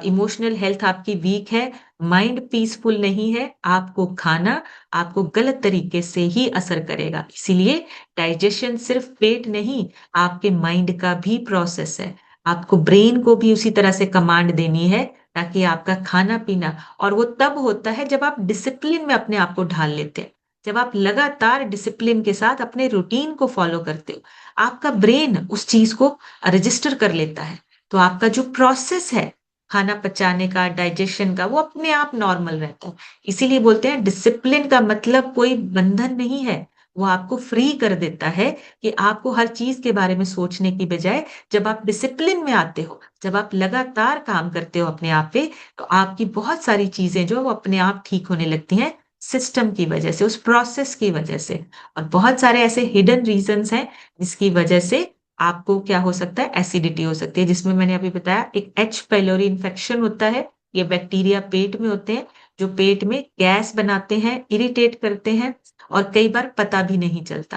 S1: इमोशनल हेल्थ आपकी वीक है, माइंड पीसफुल नहीं है, आपको खाना आपको गलत तरीके से ही असर करेगा। इसीलिए डाइजेशन सिर्फ पेट नहीं, आपके माइंड का भी प्रोसेस है। आपको ब्रेन को भी उसी तरह से कमांड देनी है ताकि आपका खाना-पीना और वो तब होता है जब आप डिसिप्लिन में अपने आप को ढाल लेते हैं। जब आप लगातार डिसिप्लिन के साथ अपने रूटीन को फॉलो करते हो, आपका ब्रेन उस चीज़ को रजिस्टर कर लेता है। तो आपका जो प्रोसेस है खाना पचाने का, डाइजेशन का, वो अपने आप नॉर्मल रहता है। इसीलिए बोलते हैं डिसिप्लिन का मतलब कोई बंधन नहीं है, वो आपको फ्री कर देता है कि आपको हर चीज़ के बारे में सोचने की बजाय जब आप डिसिप्लिन में आते हो, जब आप लगातार काम करते हो अपने आप पे, तो आपकी बहुत सारी चीज़ें जो है वो अपने आप ठीक होने लगती हैं, सिस्टम की वजह से, उस प्रोसेस की वजह से। और बहुत सारे ऐसे हिडन रीज़न्स हैं, जिसकी वजह से आपको क्या हो सकता है एसिडिटी हो सकती है जिसमें मैंने अभी बताया एक एच पाइलोरी इन्फेक्शन होता है। ये बैक्टीरिया पेट में होते हैं जो पेट में गैस बनाते हैं, इरिटेट करते हैं और कई बार पता भी नहीं चलता।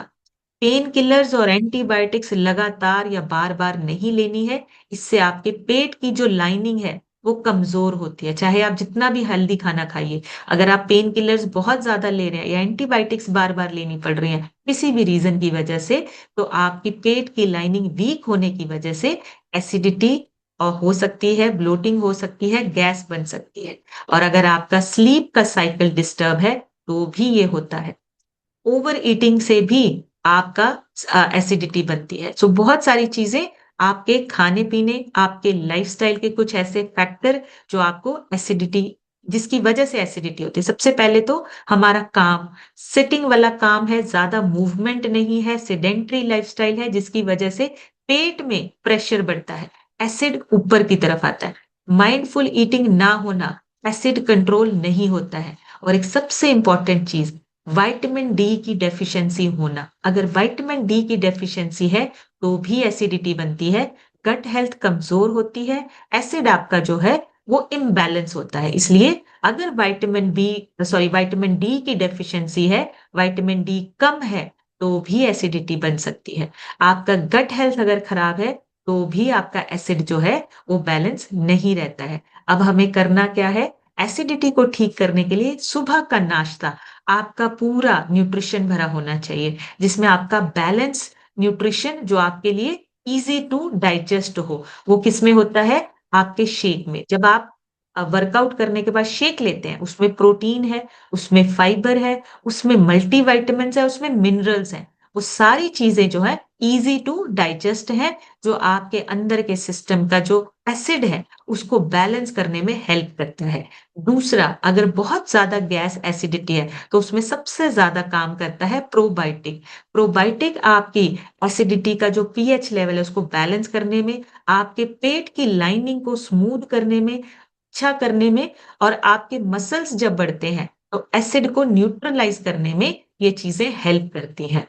S1: पेन किलर्स और एंटीबायोटिक्स लगातार या बार-बार नहीं लेनी है। इससे आपके पेट की जो लाइनिंग है, वो कमज़ोर होती है। चाहे आप जितना भी हेल्दी खाना खाइए, अगर आप पेन किलर्स बहुत ज़्यादा ले रहे हैं या एंटीबायोटिक्स बार-बार लेनी पड़ रही हैं, किसी भी रीज़न की वजह से, तो आपकी पेट की लाइनिंग वीक होने की वजह से एसिडिटी हो सकती है, ब्लोटिंग हो सकती है, गैस बन सकती है। और अगर आपका स्लीप का साइकिल डिस्टर्ब है, तो भी ये होता है। ओवर ईटिंग से भी आपका एसिडिटी बनती है। सो बहुत सारी चीज़ें आपके खाने-पीने, आपके लाइफ़स्टाइल के कुछ ऐसे फैक्टर जो आपको एसिडिटी जिसकी वजह से एसिडिटी होती है। सबसे पहले तो हमारा काम, सिटिंग वाला काम है, ज़्यादा मूवमेंट नहीं है, सेडेंटरी लाइफ़स्टाइल है जिसकी वजह से पेट में प्रेशर बढ़ता है, एसिड ऊपर की तरफ आता है। माइंडफुल ईटिंग ना होना, एसिड कंट्रोल नहीं होता है। और एक सबसे इम्पोर्टेंट चीज़ विटामिन डी की डेफिशिएंसी होना। अगर विटामिन डी की डेफिशिएंसी है, तो भी एसिडिटी बनती है, गट हेल्थ कमज़ोर होती है, एसिड आपका जो है, वो इम्बैलेंस होता है। इसलिए अगर विटामिन डी की डेफिशिएंसी है, विटामिन डी कम है, तो भी एसिडिटी बन सकती है। आपका गट हेल्थ अगर खराब है, तो भी आपका एसिड जो है, वो बैलेंस नहीं रहता है। अब हमें करना क्या है? एसिडिटी को ठीक करने के लिए सुबह का नाश्ता आपका पूरा न्यूट्रिशन भरा होना चाहिए, जिसमें आपका बैलेंस न्यूट्रिशन जो आपके लिए ईज़ी टू डाइजेस्ट हो। वो किसमें होता है? आपके शेक में। जब आप वर्कआउट करने के बाद शेक लेते हैं, उसमें प्रोटीन है, उसमें फाइबर है, उसमें मल्टीविटामिन्स है, उसमें मिनरल्स हैं। वो सारी चीज़ें जो हैं ईज़ी टू डाइजेस्ट हैं, जो आपके अंदर के सिस्टम का जो एसिड है, उसको बैलेंस करने में हेल्प करता है। दूसरा, अगर बहुत ज़्यादा गैस एसिडिटी है, तो उसमें सबसे ज़्यादा काम करता है प्रोबायोटिक। प्रोबायोटिक आपकी एसिडिटी का जो पीएच लेवल है, उसको बैलेंस करने में, आपके पेट की लाइनिंग को स्मूथ करने में, अच्छा करने में और आपके मसल्स जब बढ़ते हैं, तो एसिड को न्यूट्रलाइज़ करने में ये चीज़ें हेल्प करती हैं।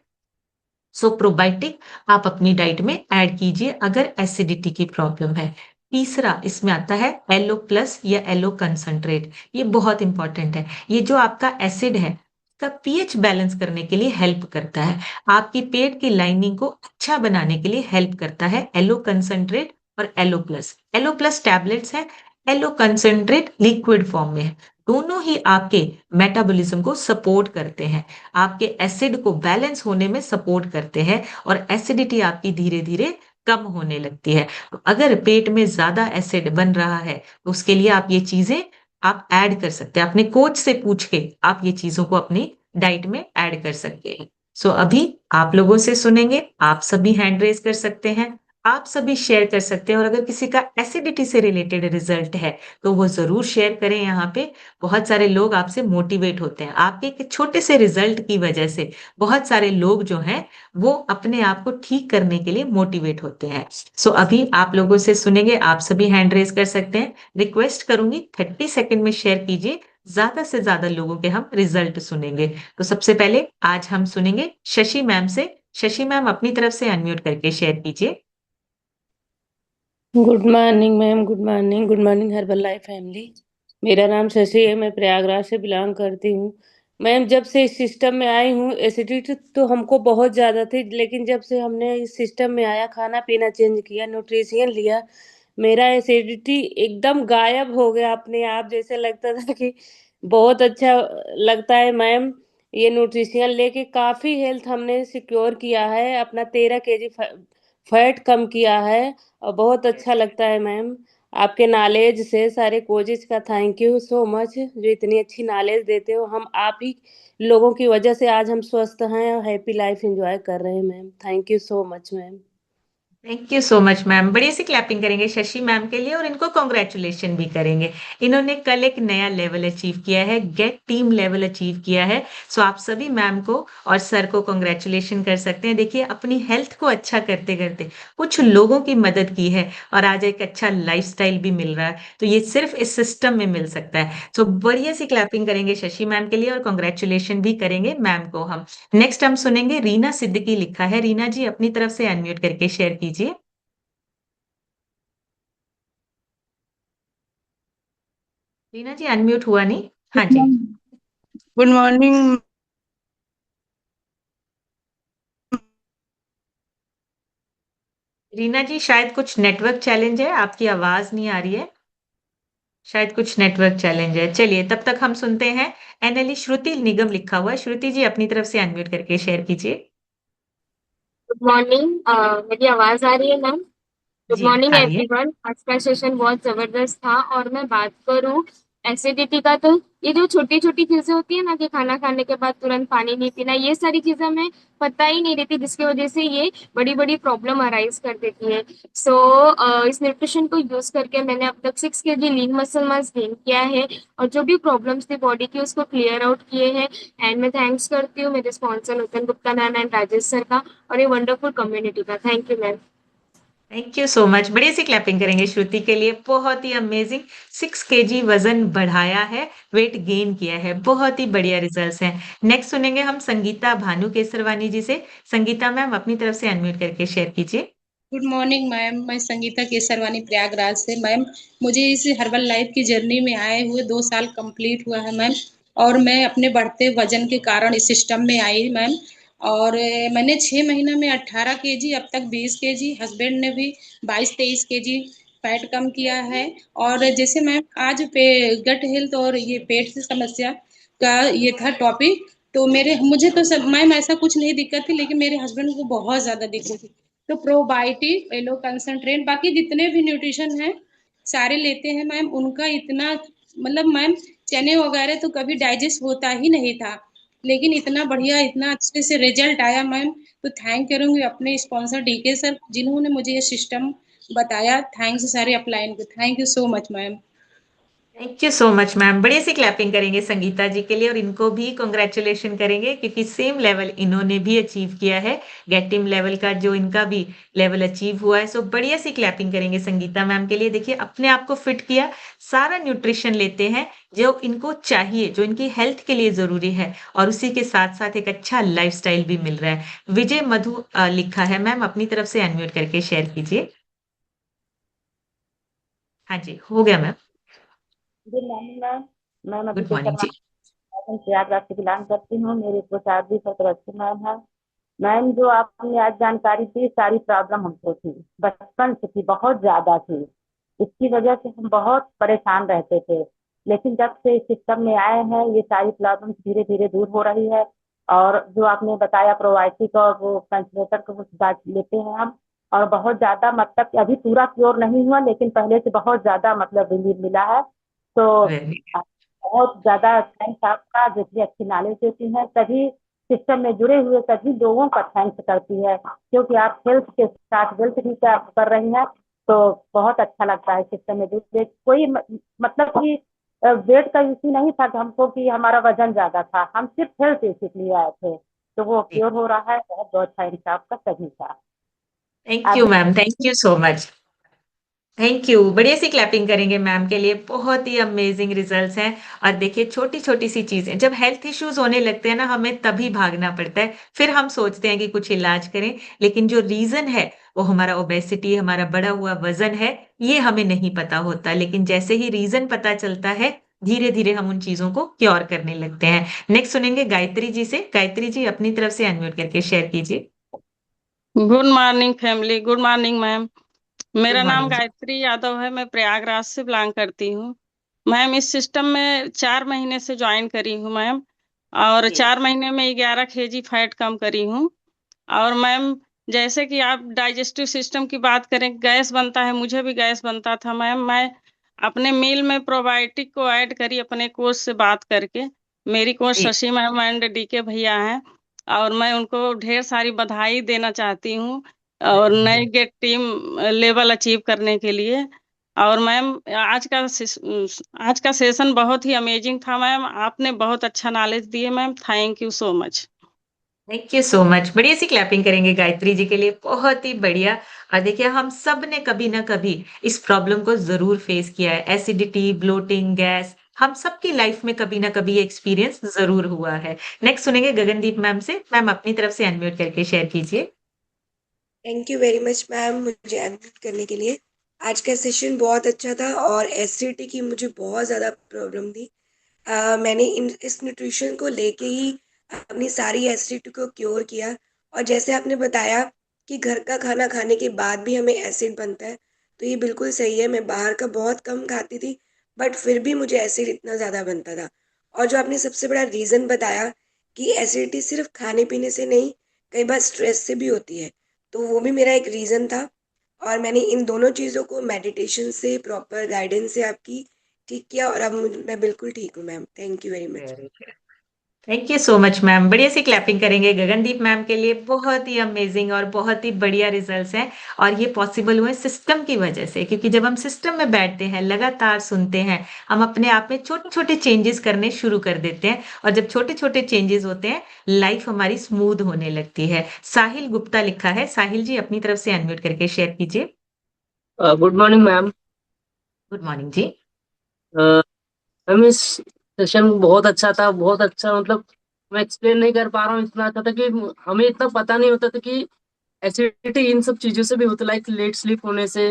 S1: सो प्रोबायोटिक आप अपनी डाइट में ऐड कीजिए अगर एसिडिटी की प्रॉब्लम है। तीसरा इसमें आता है एलो प्लस या एलो कंसंट्रेट। ये बहुत इंपॉर्टेंट है। ये जो आपका एसिड है, इसका पीएच बैलेंस करने के लिए हेल्प करता है। आपकी पेट की लाइनिंग को अच्छा बनाने के लिए हेल्प करता है एलो कंसंट्रेट और aloe plus. Aloe plus tablets है, एलो कंसंट्रेट लिक्विड फॉर्म में है। दोनों ही आपके मेटाबॉलिज्म को सपोर्ट करते हैं। आपके एसिड को बैलेंस होने में सपोर्ट करते हैं और एसिडिटी आपकी धीरे-धीरे कम होने लगती है। तो अगर पेट में ज़्यादा एसिड बन रहा है, तो उसके लिए आप ये चीज़ें आप ऐड कर सकते हैं। अपने कोच से पूछ के आप ये चीज़ों को अपनी डाइट में ऐड कर सकते हैं। सो अभी आप लोगों से सुनेंगे, आप सभी हैंड रेज़ कर सकते हैं। आप सभी शेयर कर सकते हैं और अगर किसी का एसिडिटी से रिलेटेड रिजल्ट है, तो वो ज़रूर शेयर करें यहाँ पे। बहुत सारे लोग आपसे मोटिवेट होते हैं। आपके एक छोटे से रिजल्ट की वजह से बहुत सारे लोग जो हैं, वो अपने आप को ठीक करने के लिए मोटिवेट होते हैं। सो अभी आप लोगों से सुनेंगे, आप सभी हैंड रेज़ कर सकते हैं। रिक्वेस्ट करूँगी 30 सेकंड में शेयर कीजिए, ज़्यादा से ज़्यादा लोगों के हम रिजल्ट सुनेंगे। तो सबसे पहले आज हम सुनेंगे शशि मैम से। शशि मैम अपनी तरफ से अनम्यूट करके शेयर कीजिए।
S2: Good morning ma'am. Good morning herbal life family. मेरा नाम शशि है, मैं प्रयागराज से बिलोंग करती हूँ। मैम जब से इस सिस्टम में आई हूँ, एसिडिटी तो हमको बहुत ज़्यादा थी, लेकिन जब से हमने इस सिस्टम में आया, खाना पीना चेंज किया, न्यूट्रिशन लिया, मेरा एसिडिटी एकदम गायब हो गया अपने आप। जैसे लगता था कि बहुत अच्छा लगता है मैम। ये न्यूट्रिशन लेके काफ़ी हेल्थ हमने सिक्योर किया है, अपना 13 kg फैट कम किया है और बहुत अच्छा लगता है मैम। आपके नॉलेज से सारे कोचेज का थैंक यू सो मच, जो इतनी अच्छी नॉलेज देते हो। हम आप ही लोगों की वजह से आज हम स्वस्थ हैं और हैप्पी लाइफ एंजॉय कर रहे हैं ma'am. Thank you so much ma'am.
S1: Thank you so much ma'am. बड़ी सी क्लैपिंग करेंगे शशि मैम के लिए और इनको कांग्रेचुलेशन भी करेंगे। इन्होंने कल एक नया लेवल अचीव किया है, गेट टीम लेवल अचीव किया है। सो आप सभी मैम को और सर को कांग्रेचुलेशन कर सकते हैं। देखिए अपनी हेल्थ को अच्छा करते-करते कुछ लोगों की मदद की है और आज एक अच्छा लाइफ़स्टाइल भी मिल रहा है। तो ये सिर्फ़ इस सिस्टम में मिल सकता है। सो बढ़िया सी क्लैपिंग करेंगे शशि मैम के लिए और कांग्रेचुलेशन भी करेंगे मैम को हम। नेक्स्ट हम सुनेंगे रीना सिद्दीकी लिखा है। रीना जी अपनी तरफ से अनम्यूट करके शेयर कीजिए। रीना जी अनम्यूट हुआ नहीं? हाँ जी।
S3: Good morning.
S1: रीना जी शायद कुछ नेटवर्क चैलेंज है, आपकी आवाज़ नहीं आ रही है। शायद कुछ नेटवर्क चैलेंज है। चलिए तब तक हम सुनते हैं एनएलई श्रुति निगम लिखा हुआ है। श्रुति जी अपनी तरफ से अनम्यूट करके शेयर कीजिए।
S4: Good morning. मेरी आवाज आ रही है मैम? गुड
S1: जी,
S4: मॉर्निंग
S1: आ रही है।
S4: एवरीवन। आज का सेशन बहुत जबरदस्त था और मैं बात करूं एसिडिटी का, तो ये जो छोटी छोटी चीजें होती है ना कि खाना खाने के बाद तुरंत पानी नहीं पीना, ये सारी चीजें हमें पता ही नहीं रहती, जिसकी वजह से ये बड़ी बड़ी प्रॉब्लम अराइज कर देती है। सो इस न्यूट्रिशन को यूज करके मैंने अब तक 6 kg lean muscle mass gain किया है और जो भी प्रॉब्लम्स थी बॉडी की उसको क्लियर आउट किए हैं। एंड मैं थैंक्स करती हूँ मेरे sponsor Nutan Gupta ma'am and Rajesh sir का और ये वंडरफुल कम्युनिटी का। Thank you ma'am.
S1: Thank you so much. बड़ी सी क्लैपिंग करेंगे श्रुति के लिए। बहुत ही अमेजिंग 6 केजी वज़न बढ़ाया है, वेट गेन किया है। बहुत ही बढ़िया रिजल्ट्स हैं। नेक्स्ट सुनेंगे हम संगीता भानु केसरवानी जी से। संगीता मैम अपनी तरफ से अनम्यूट करके शेयर कीजिए।
S3: Good morning ma'am. मैं संगीता केसरवानी प्रयागराज से। मैम मुझे इस हर्बल लाइफ की जर्नी में आए हुए 2 साल कंप्लीट हुआ है मैम, और मैं अपने बढ़ते वजन के कारण इस सिस्टम में आई मैम। और मैंने 6 महीना में 18 kg, अब तक 20 kg, हस्बैंड ने भी 22-23 kg फैट कम किया है। और जैसे मैम आज पे गट हेल्थ और ये पेट की समस्या का ये था टॉपिक, तो मेरे मुझे तो सब मैम ऐसा कुछ नहीं दिक्कत थी, लेकिन मेरे हस्बैंड को बहुत ज़्यादा दिक्कत थी। तो प्रोबायोटिक, येलो कंसंट्रेट, बाकी जितने भी न्यूट्रिशन हैं सारे लेते हैं मैम। उनका इतना मतलब मैम चने वगैरह तो कभी डाइजेस्ट होता ही नहीं था, लेकिन इतना बढ़िया, इतना अच्छे से रिजल्ट आया मैम। तो थैंक करूँगी अपने स्पॉन्सर डीके सर, जिन्होंने मुझे ये सिस्टम बताया। थैंक्स सारे अपलाइन को। Thank you so much ma'am.
S1: Thank you so much ma'am. बड़ी सी क्लैपिंग करेंगे संगीता जी के लिए और इनको भी कांग्रेचुलेशन करेंगे क्योंकि सेम लेवल इन्होंने भी अचीव किया है। गेट टीम लेवल का जो इनका भी लेवल अचीव हुआ है। सो बढ़िया सी क्लैपिंग करेंगे संगीता मैम के लिए। देखिए अपने आप को फिट किया, सारा न्यूट्रिशन लेते हैं जो इनको चाहिए, जो इनकी हेल्थ के लिए ज़रूरी है और उसी के साथ-साथ एक अच्छा लाइफ़स्टाइल भी मिल रहा है। विजय मधु लिखा है मैम अपनी तरफ से अनम्यूट करके शेयर कीजिए। हाँ जी, हो गया मैम।
S5: Good morning ma'am. मैं अभी
S1: गुड मॉर्निंग
S5: केसरवानी
S1: जी।
S5: प्रयागराज से बिलोंग करती हूँ। मेरे कोचार्जी सतरक्षी मैम है। मैम जो आपने आज जानकारी दी, सारी प्रॉब्लम हमको थी, बचपन से थी, बहुत ज्यादा थी। इसकी वजह से हम बहुत परेशान रहते थे, लेकिन जब से इस सिस्टम में आए हैं ये सारी प्रॉब्लम धीरे धीरे दूर हो रही है। और जो आपने बताया प्रोबायोटिक और वो कंसंट्रेटर को लेते हैं हम, और बहुत ज्यादा मतलब कि अभी पूरा क्योर नहीं हुआ, लेकिन पहले से बहुत ज्यादा मतलब रिलीफ मिला है। तो
S1: वेरी
S5: बहुत ज्यादा थैंक्स आपका, जितनी अच्छी नॉलेज देती हैं। सभी सिस्टम में जुड़े हुए सभी लोगों का थैंक्स करती है, क्योंकि आप हेल्थ के साथ वेल्थ भी कर रही हैं। तो बहुत अच्छा लगता है सिस्टम में जुड़े। कोई मतलब कि वेट का इश्यू नहीं था कि हमको कि हमारा वजन ज्यादा था, हम सिर्फ हेल्थ इश्यू के लिए आए थे, तो वो
S1: जी,
S5: क्योर हो रहा है। बहुत बहुत थैंक्स आपका सभी का।
S1: थैंक यू
S5: आप
S1: ma'am, thank you so much. Thank you. बढ़िया सी क्लैपिंग करेंगे मैम के लिए, बहुत ही अमेजिंग रिजल्ट्स हैं। और देखिए छोटी-छोटी सी चीज़ें, जब हेल्थ इश्यूज़ होने लगते हैं ना, हमें तभी भागना पड़ता है। फिर हम सोचते हैं कि कुछ इलाज करें, लेकिन जो रीज़न है, वो हमारा ओबेसिटी, हमारा बढ़ा हुआ वज़न है, ये हमें नहीं पता होता। लेकिन जैसे ही रीज़न पता चलता है, धीरे-धीरे हम उन चीज़ों को क्योर करने लगते हैं। नेक्स्ट सुनेंगे गायत्री जी से। गायत्री जी अपनी तरफ से अनम्यूट करके शेयर कीजिए।
S6: Good morning family. Good morning ma'am.
S1: Good
S6: मेरा नाम
S1: मॉर्निंग जी।
S6: गायत्री यादव है। मैं प्रयागराज से बिलोंग करती हूँ। मैम इस सिस्टम में 4 महीने से ज्वाइन करी हूँ मैम, और
S1: जी,
S6: 4 महीने में 11 kg फैट कम करी हूँ। और मैम जैसे कि आप डाइजेस्टिव सिस्टम की बात करें, गैस बनता है, मुझे भी गैस बनता था मैम। मैं अपने मील में प्रोबायोटिक को ऐड करी अपने कोच से बात करके। मेरी कोच
S1: जी,
S6: शशि मैम एंड डीके भैया हैं, और मैं उनको ढेर सारी बधाई देना चाहती हूँ और नए गेट टीम लेवल अचीव करने के लिए। और मैम आज का सेशन बहुत ही अमेजिंग था मैम। आपने बहुत अच्छा नॉलेज दिए ma'am. Thank you so much.
S1: Thank you so much. बढ़िया सी क्लैपिंग करेंगे गायत्री जी के लिए, बहुत ही बढ़िया। और देखिए हम सब ने कभी ना कभी इस प्रॉब्लम को ज़रूर फेस किया है। एसिडिटी, ब्लोटिंग, गैस, हम सबकी लाइफ में कभी ना कभी ये एक्सपीरियंस ज़रूर हुआ है। नेक्स्ट सुनेंगे गगनदीप मैम से। मैम अपनी तरफ से अनम्यूट करके शेयर कीजिए।
S7: Thank you very much ma'am मुझे अनम्यूट करने के लिए। आज का सेशन बहुत अच्छा था और एसिडिटी की मुझे बहुत ज़्यादा प्रॉब्लम थी। मैंने इस न्यूट्रिशन को लेके ही अपनी सारी एसिडिटी को क्योर किया। और जैसे आपने बताया कि घर का खाना खाने के बाद भी हमें एसिड बनता है, तो ये बिल्कुल सही है। मैं बाहर का बहुत कम खाती थी, बट फिर भी मुझे एसिड इतना ज़्यादा बनता था। और जो आपने सबसे बड़ा रीज़न बताया कि एसिडिटी सिर्फ खाने पीने से नहीं, कई बार स्ट्रेस से भी होती है, तो वो भी मेरा एक रीज़न था। और मैंने इन दोनों चीज़ों को मेडिटेशन से, प्रॉपर गाइडेंस से आपकी ठीक किया, और अब मैं बिल्कुल ठीक हूँ ma'am. Thank you very much.
S1: Very good. Thank you so much ma'am. बढ़िया सी क्लैपिंग करेंगे गगनदीप मैम के लिए। बहुत ही अमेजिंग और बहुत ही बढ़िया रिजल्ट्स हैं। और ये पॉसिबल हुए सिस्टम की वजह से, क्योंकि जब हम सिस्टम में बैठते हैं, लगातार सुनते हैं, हम अपने आप में छोटे-छोटे चेंजेस करने शुरू कर देते हैं। और जब छोटे-छोटे चेंजेस होते हैं, लाइफ हमारी स्मूथ होने लगती है। साहिल गुप्ता लिखा है। साहिल जी अपनी तरफ से अनम्यूट करके शेयर कीजिए।
S8: Good morning ma'am.
S1: Good morning जी।
S8: मैम इस सेशन बहुत अच्छा था, बहुत अच्छा। मतलब मैं एक्सप्लेन नहीं कर पा रहा हूँ, इतना अच्छा था कि हमें इतना पता नहीं होता था कि एसिडिटी इन सब चीजों से भी होता, लाइक लेट स्लीप होने से,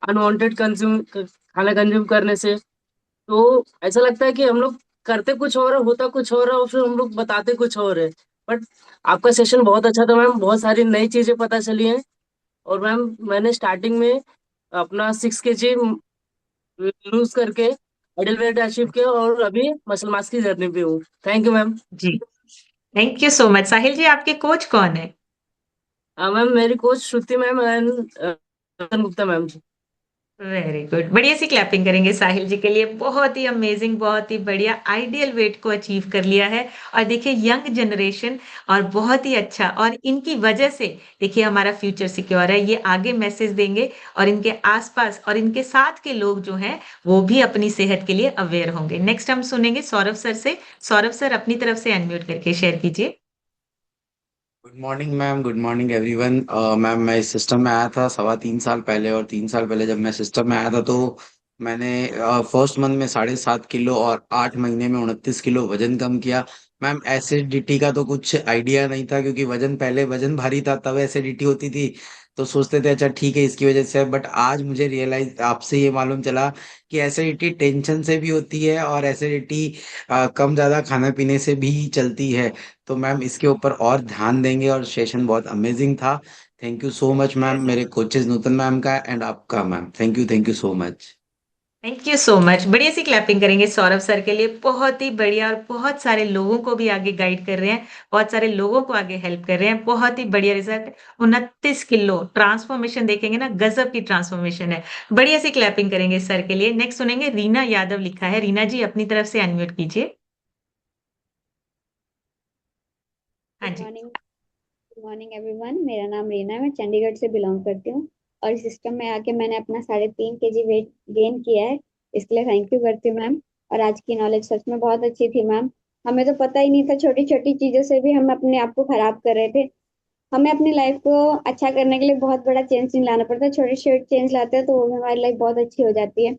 S8: अनवांटेड कंज्यूम खाना कंज्यूम करने से। तो ऐसा लगता है कि हम लोग करते कुछ और है, होता कुछ और है, और फिर हम लोग बताते कुछ और है। बट आपका सेशन बहुत अच्छा था मैम, बहुत सारी नई चीजें पता चली हैं। और मैम मैंने स्टार्टिंग में अपना 6 kg लूज करके आइडल वेट अचीव किया, और अभी मसल मास की जर्नी पे हूँ। Thank you ma'am.
S1: जी, thank you so much. Sahil ji आपके कोच कौन है?
S8: मैम मेरी coach Shruti ma'am and Gupta ma'am ji.
S1: Very good. बढ़िया सी क्लैपिंग करेंगे साहिल जी के लिए। बहुत ही अमेजिंग, बहुत ही बढ़िया, आइडियल वेट को अचीव कर लिया है। और देखिए यंग जनरेशन, और बहुत ही अच्छा, और इनकी वजह से देखिए हमारा फ्यूचर सिक्योर है। ये आगे मैसेज देंगे और इनके आसपास और इनके साथ के लोग जो हैं वो भी अपनी सेहत के लिए अवेयर होंगे। नेक्स्ट हम सुनेंगे सौरभ सर से। सौरभ सर अपनी तरफ से अनम्यूट करके शेयर कीजिए।
S9: Good morning ma'am, good morning everyone. Ma'am मैं इस सिस्टम में आया था 3.25 साल पहले, और 3 साल पहले जब मैं सिस्टम में आया था तो मैंने फर्स्ट मंथ में 7.5 किलो और 8 महीने में 29 किलो वजन कम किया। मैम एसिडिटी का तो कुछ आइडिया नहीं था, क्योंकि वजन पहले वजन भारी था तब एसिडिटी होती थी, तो सोचते थे अच्छा ठीक है इसकी वजह से। बट आज मुझे रियलाइज आपसे ये मालूम चला कि एसिडिटी टेंशन से भी होती है, और एसिडिटी कम ज्यादा खाने पीने से भी चलती है। तो मैम इसके ऊपर और ध्यान देंगे, और सेशन बहुत अमेजिंग था। Thank you so much ma'am, मेरे कोचेज नूतन मैम का एंड आपका ma'am. Thank you so much.
S1: Thank you so much. बढ़िया सी क्लैपिंग करेंगे सौरभ सर के लिए। बहुत ही बढ़िया, और बहुत सारे लोगों को भी आगे गाइड कर रहे हैं, बहुत सारे लोगों को आगे हेल्प कर रहे हैं। बहुत ही बढ़िया रिजल्ट। 29 किलो ट्रांसफॉर्मेशन देखेंगे ना, गजब की ट्रांसफॉर्मेशन है। बढ़िया सी क्लैपिंग करेंगे सर के लिए। नेक्स्ट सुनेंगे रीना यादव लिखा है। रीना जी अपनी तरफ से अनम्यूट कीजिए। हाँ
S10: गुड
S1: जी।
S10: Morning good morning everyone. मेरा नाम रीना है, मैं चंडीगढ़ से बिलोंग करती हूँ और इस सिस्टम में आके मैंने अपना 3.5 kg वेट गेन किया है। इसके लिए थैंक यू करती हूँ मैम। और आज की नॉलेज सच में बहुत अच्छी थी मैम। हमें तो पता ही नहीं था, छोटी छोटी चीजों से भी हम अपने आप को खराब कर रहे थे। हमें अपनी लाइफ को अच्छा करने के लिए बहुत बड़ा चेंज नहीं लाना पड़ता, छोटे छोटे चेंज लाते हैं तो वो भी हमारी लाइफ बहुत अच्छी हो जाती है।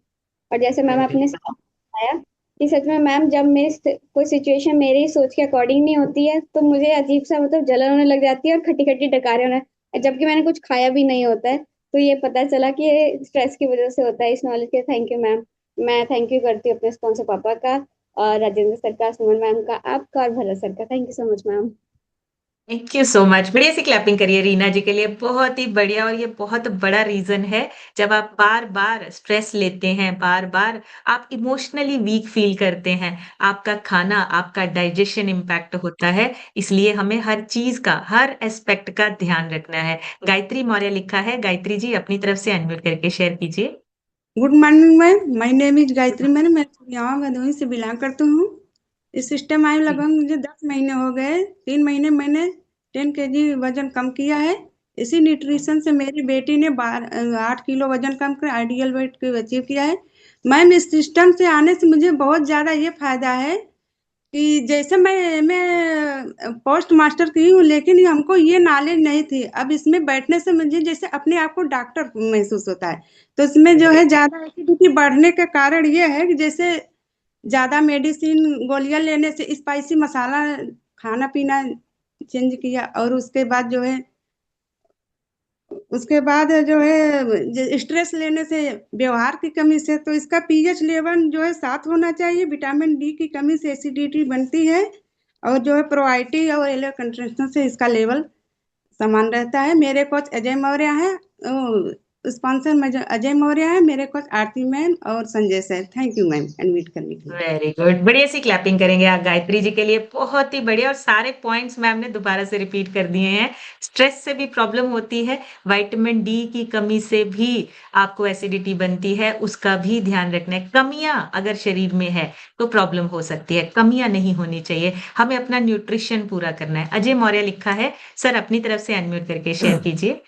S10: और जैसे मैम
S1: वेरी
S10: आपने बताया कि सच में मैम, जब मेरी कोई सिचुएशन मेरी सोच के अकॉर्डिंग नहीं होती है तो मुझे अजीब सा मतलब जलन होने लग जाती है और खट्टी खट्टी डकारे होने, जबकि मैंने कुछ खाया भी नहीं होता है। तो ये पता चला कि ये स्ट्रेस की वजह से होता है। इस नॉलेज के थैंक यू मैम। मैं थैंक यू करती हूँ अपने स्पॉन्सर पापा का और राजेंद्र सर का, सुमन मैम का, आपका और भरत सर का। Thank you so much ma'am.
S1: Thank you so much. बढ़िया सी क्लैपिंग करिए रीना जी के लिए। बहुत ही बढ़िया, और ये बहुत बड़ा रीज़न है, जब आप बार-बार स्ट्रेस लेते हैं, बार-बार आप इमोशनली वीक फ़ील करते हैं, आपका खाना, आपका डाइजेशन इम्पैक्ट होता है, इसलिए हमें हर चीज़ का, हर एस्पेक्ट का ध्यान रखना है। गायत्री मौर्य लिखा है, गायत्री जी अपनी तरफ से अनम्यूट करके शेयर कीजिए।
S11: Good morning ma'am, my name is Gayatri ma'am. मैं यहाँ भदोही से बिलोंग करती हूँ। इस सिस्टम आए
S1: जी।
S11: लगभग मुझे 10 महीने हो गए। 3 महीने मैंने 10 kg वजन कम किया है। इसी न्यूट्रिशन से मेरी बेटी ने 8 किलो वजन कम कर आइडियल वेट को अचीव किया है। मैम, इस सिस्टम से आने से मुझे बहुत ज़्यादा ये फायदा है कि जैसे मैं पोस्ट मास्टर की हूँ, लेकिन हमको ये नॉलेज नहीं थी। अब इसमें बैठने से मुझे जैसे अपने आप को डॉक्टर महसूस होता है। तो इसमें जो
S1: वेरी
S11: है ज़्यादा एसिडिटी बढ़ने का कारण ये है कि जैसे ज़्यादा मेडिसिन गोलियां लेने से स्पाइसी मसाला खाना पीना चेंज किया, और उसके बाद जो है स्ट्रेस लेने से, व्यवहार की कमी से, तो इसका पीएच लेवल जो है 7 होना चाहिए। विटामिन डी की कमी से एसिडिटी बनती है, और जो है प्रोआइटी और एलो कंट्रेक्शन से इसका लेवल समान रहता है। मेरे कोच अजय मौर्य हैं, स्पॉन्सर अजय मौर्य है, मेरे कोच आरती मैम और Sanjay sir. Thank you ma'am admit करने के लिए।
S1: Very good. बढ़िया सी क्लैपिंग करेंगे आप गायत्री जी के लिए। बहुत ही बढ़िया, और सारे पॉइंट्स मैम ने दोबारा से रिपीट कर दिए हैं। स्ट्रेस से भी प्रॉब्लम होती है, विटामिन डी की कमी से भी आपको एसिडिटी बनती है, उसका भी ध्यान रखना है। कमियां अगर शरीर में है तो प्रॉब्लम हो सकती है, कमियां नहीं होनी चाहिए। हमें अपना न्यूट्रिशन पूरा करना है। अजय मौर्य लिखा है, सर अपनी तरफ से अनम्यूट करके शेयर कीजिए।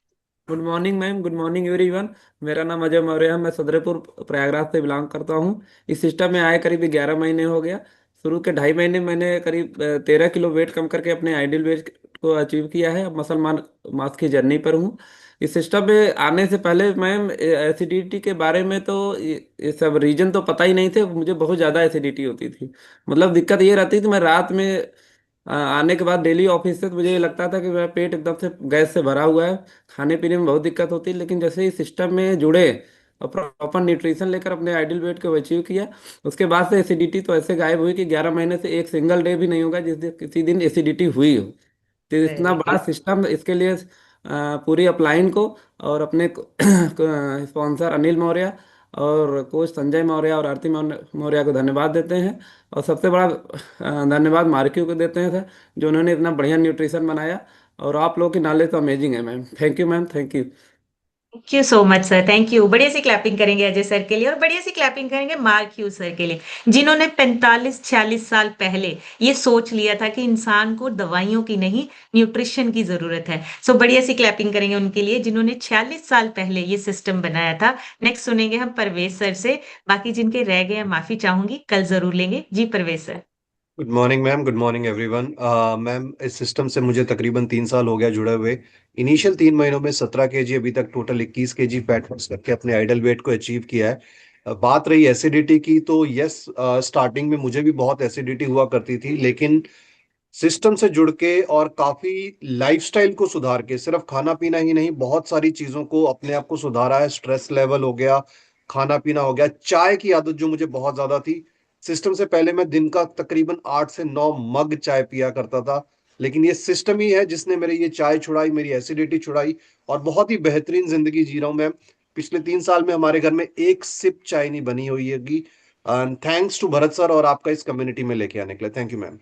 S12: Good morning ma'am, good morning everyone. मेरा नाम अजय मौर्य है, मैं सदरेपुर प्रयागराज से बिलोंग करता हूँ। इस सिस्टम में आए करीब 11 महीने हो गया। शुरू के 2.5 महीने मैंने करीब 13 किलो वेट कम करके अपने आइडियल वेट को अचीव किया है। अब मसल मास की जर्नी पर हूँ। इस सिस्टम में आने से पहले मैम एसिडिटी के बारे में तो ये सब रीजन तो पता ही नहीं थे। मुझे बहुत ज़्यादा एसिडिटी होती थी। मतलब दिक्कत ये रहती थी, मैं रात में आने के बाद डेली ऑफिस से तो मुझे ये लगता था कि मेरा पेट एकदम से गैस से भरा हुआ है, खाने पीने में बहुत दिक्कत होती है। लेकिन जैसे ही सिस्टम में जुड़े और प्रॉपर न्यूट्रिशन लेकर अपने आइडियल वेट को अचीव किया, उसके बाद से एसिडिटी तो ऐसे गायब हुई कि 11 महीने से एक सिंगल डे भी नहीं होगा जिस दिन किसी दिन एसिडिटी हुई हो। तो इतना
S1: वेरी
S12: बड़ा
S1: गुड।
S12: सिस्टम, इसके लिए पूरी अपलाइन को और अपने स्पॉन्सर अनिल मौर्य और कोच संजय मौर्य और आरती मौर्य को धन्यवाद देते हैं। और सबसे बड़ा धन्यवाद मार्क्यू को देते हैं सर, जो उन्होंने इतना बढ़िया न्यूट्रिशन बनाया। और आप लोगों की नॉलेज तो अमेजिंग है ma'am. Thank you ma'am, thank you.
S1: Thank you so much sir, thank you. बढ़िया सी क्लैपिंग करेंगे अजय सर के लिए, और बढ़िया सी क्लैपिंग करेंगे मार्क ह्यूज सर के लिए, जिन्होंने 45-46 साल पहले ये सोच लिया था कि इंसान को दवाइयों की नहीं, न्यूट्रिशन की जरूरत है। सो बढ़िया सी क्लैपिंग करेंगे उनके लिए, जिन्होंने 46 साल पहले ये सिस्टम बनाया था। नेक्स्ट सुनेंगे हम परवेज सर से। बाकी जिनके रह गए हैं माफी चाहूंगी, कल जरूर लेंगे जी। Parvez sir.
S13: Good morning ma'am, good morning everyone. Ma'am, इस सिस्टम से मुझे तकरीबन 3 साल हो गया जुड़े हुए। इनिशियल 3 महीनों में 17 kg, अभी तक टोटल 21 kg फैट लॉस करके अपने आइडल वेट को अचीव किया है। बात रही एसिडिटी की, तो यस, स्टार्टिंग में मुझे भी बहुत एसिडिटी हुआ करती थी, लेकिन सिस्टम से जुड़ के और काफी लाइफस्टाइल को सुधार के, सिर्फ खाना पीना ही नहीं, बहुत सारी चीजों को अपने आप को सुधारा है। स्ट्रेस लेवल हो गया, खाना पीना हो गया, चाय की आदत जो मुझे बहुत ज्यादा थी, सिस्टम से पहले मैं दिन का तकरीबन 8 से 9 मग चाय पिया करता था। लेकिन ये सिस्टम ही है जिसने मेरी ये चाय छुड़ाई, मेरी एसिडिटी छुड़ाई, और बहुत ही बेहतरीन जिंदगी जी रहा हूं मैं। पिछले 3 साल में हमारे घर में एक सिप चाय नहीं बनी हुई है। थैंक्स टू भरत सर और आपका इस कम्युनिटी में लेके आने के लिए। Thank you ma'am.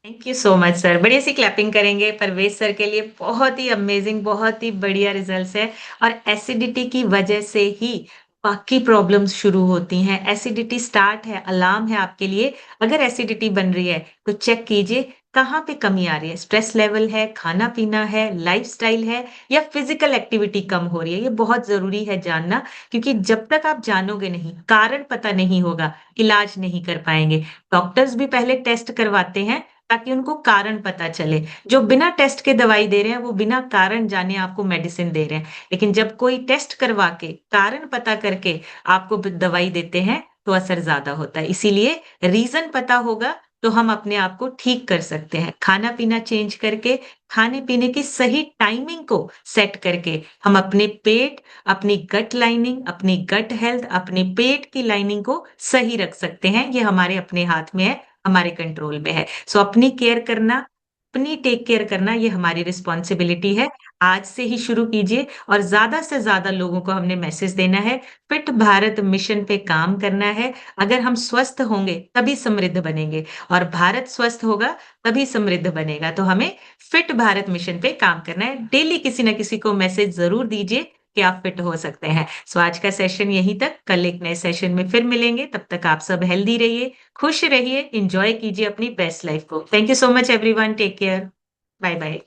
S1: Thank you so much sir. बढ़िया सी क्लैपिंग करेंगे परवेज सर के लिए। बहुत ही अमेजिंग, बहुत ही बढ़िया रिजल्ट्स है, और एसिडिटी की वजह से ही बाकी प्रॉब्लम्स शुरू होती हैं। एसिडिटी स्टार्ट है, अलार्म है आपके लिए। अगर एसिडिटी बन रही है तो चेक कीजिए, कहाँ पे कमी आ रही है? स्ट्रेस लेवल है, खाना-पीना है, लाइफ़स्टाइल है या फिज़िकल एक्टिविटी कम हो रही है? ये बहुत ज़रूरी है जानना, क्योंकि जब तक आप जानोगे नहीं, कारण पता नहीं होगा, इलाज नहीं कर पाएँगे। डॉक्टर्स भी पहले टेस्ट करवाते हैं ताकि उनको कारण पता चले। जो बिना टेस्ट के दवाई दे रहे हैं, वो बिना कारण जाने आपको मेडिसिन दे रहे हैं। लेकिन जब कोई टेस्ट करवा के, कारण पता करके आपको दवाई देते हैं, तो असर ज़्यादा होता है। इसीलिए रीज़न पता होगा तो हम अपने आप को ठीक कर सकते हैं। खाना-पीना चेंज करके, खाने-पीने की सही टाइमिंग को सेट करके हम अपने पेट, अपनी गट लाइनिंग, अपनी गट हेल्थ, अपने पेट की लाइनिंग को सही रख सकते हैं। ये हमारे अपने हाथ में है, हमारे कंट्रोल में है। सो अपनी केयर करना, अपनी टेक केयर करना ये हमारी रिस्पॉन्सिबिलिटी है। आज से ही शुरू कीजिए और ज़्यादा से ज़्यादा लोगों को हमने मैसेज देना है, फिट भारत मिशन पे काम करना है। अगर हम स्वस्थ होंगे, तभी समृद्ध बनेंगे और भारत स्वस्थ होगा, तभी समृद्ध बनेगा। तो हमें फिट भारत मिशन पे काम करना है। डेली किसी न किसी को मैसेज ज़रूर दीजिए कि आप फिट हो सकते हैं। सो आज का सेशन यहीं तक, कल एक नए सेशन में फिर मिलेंगे। तब तक आप सब हेल्दी रहिए, खुश रहिए, एन्जॉय कीजिए अपनी बेस्ट लाइफ को। Thank you so much everyone, take care. Bye bye.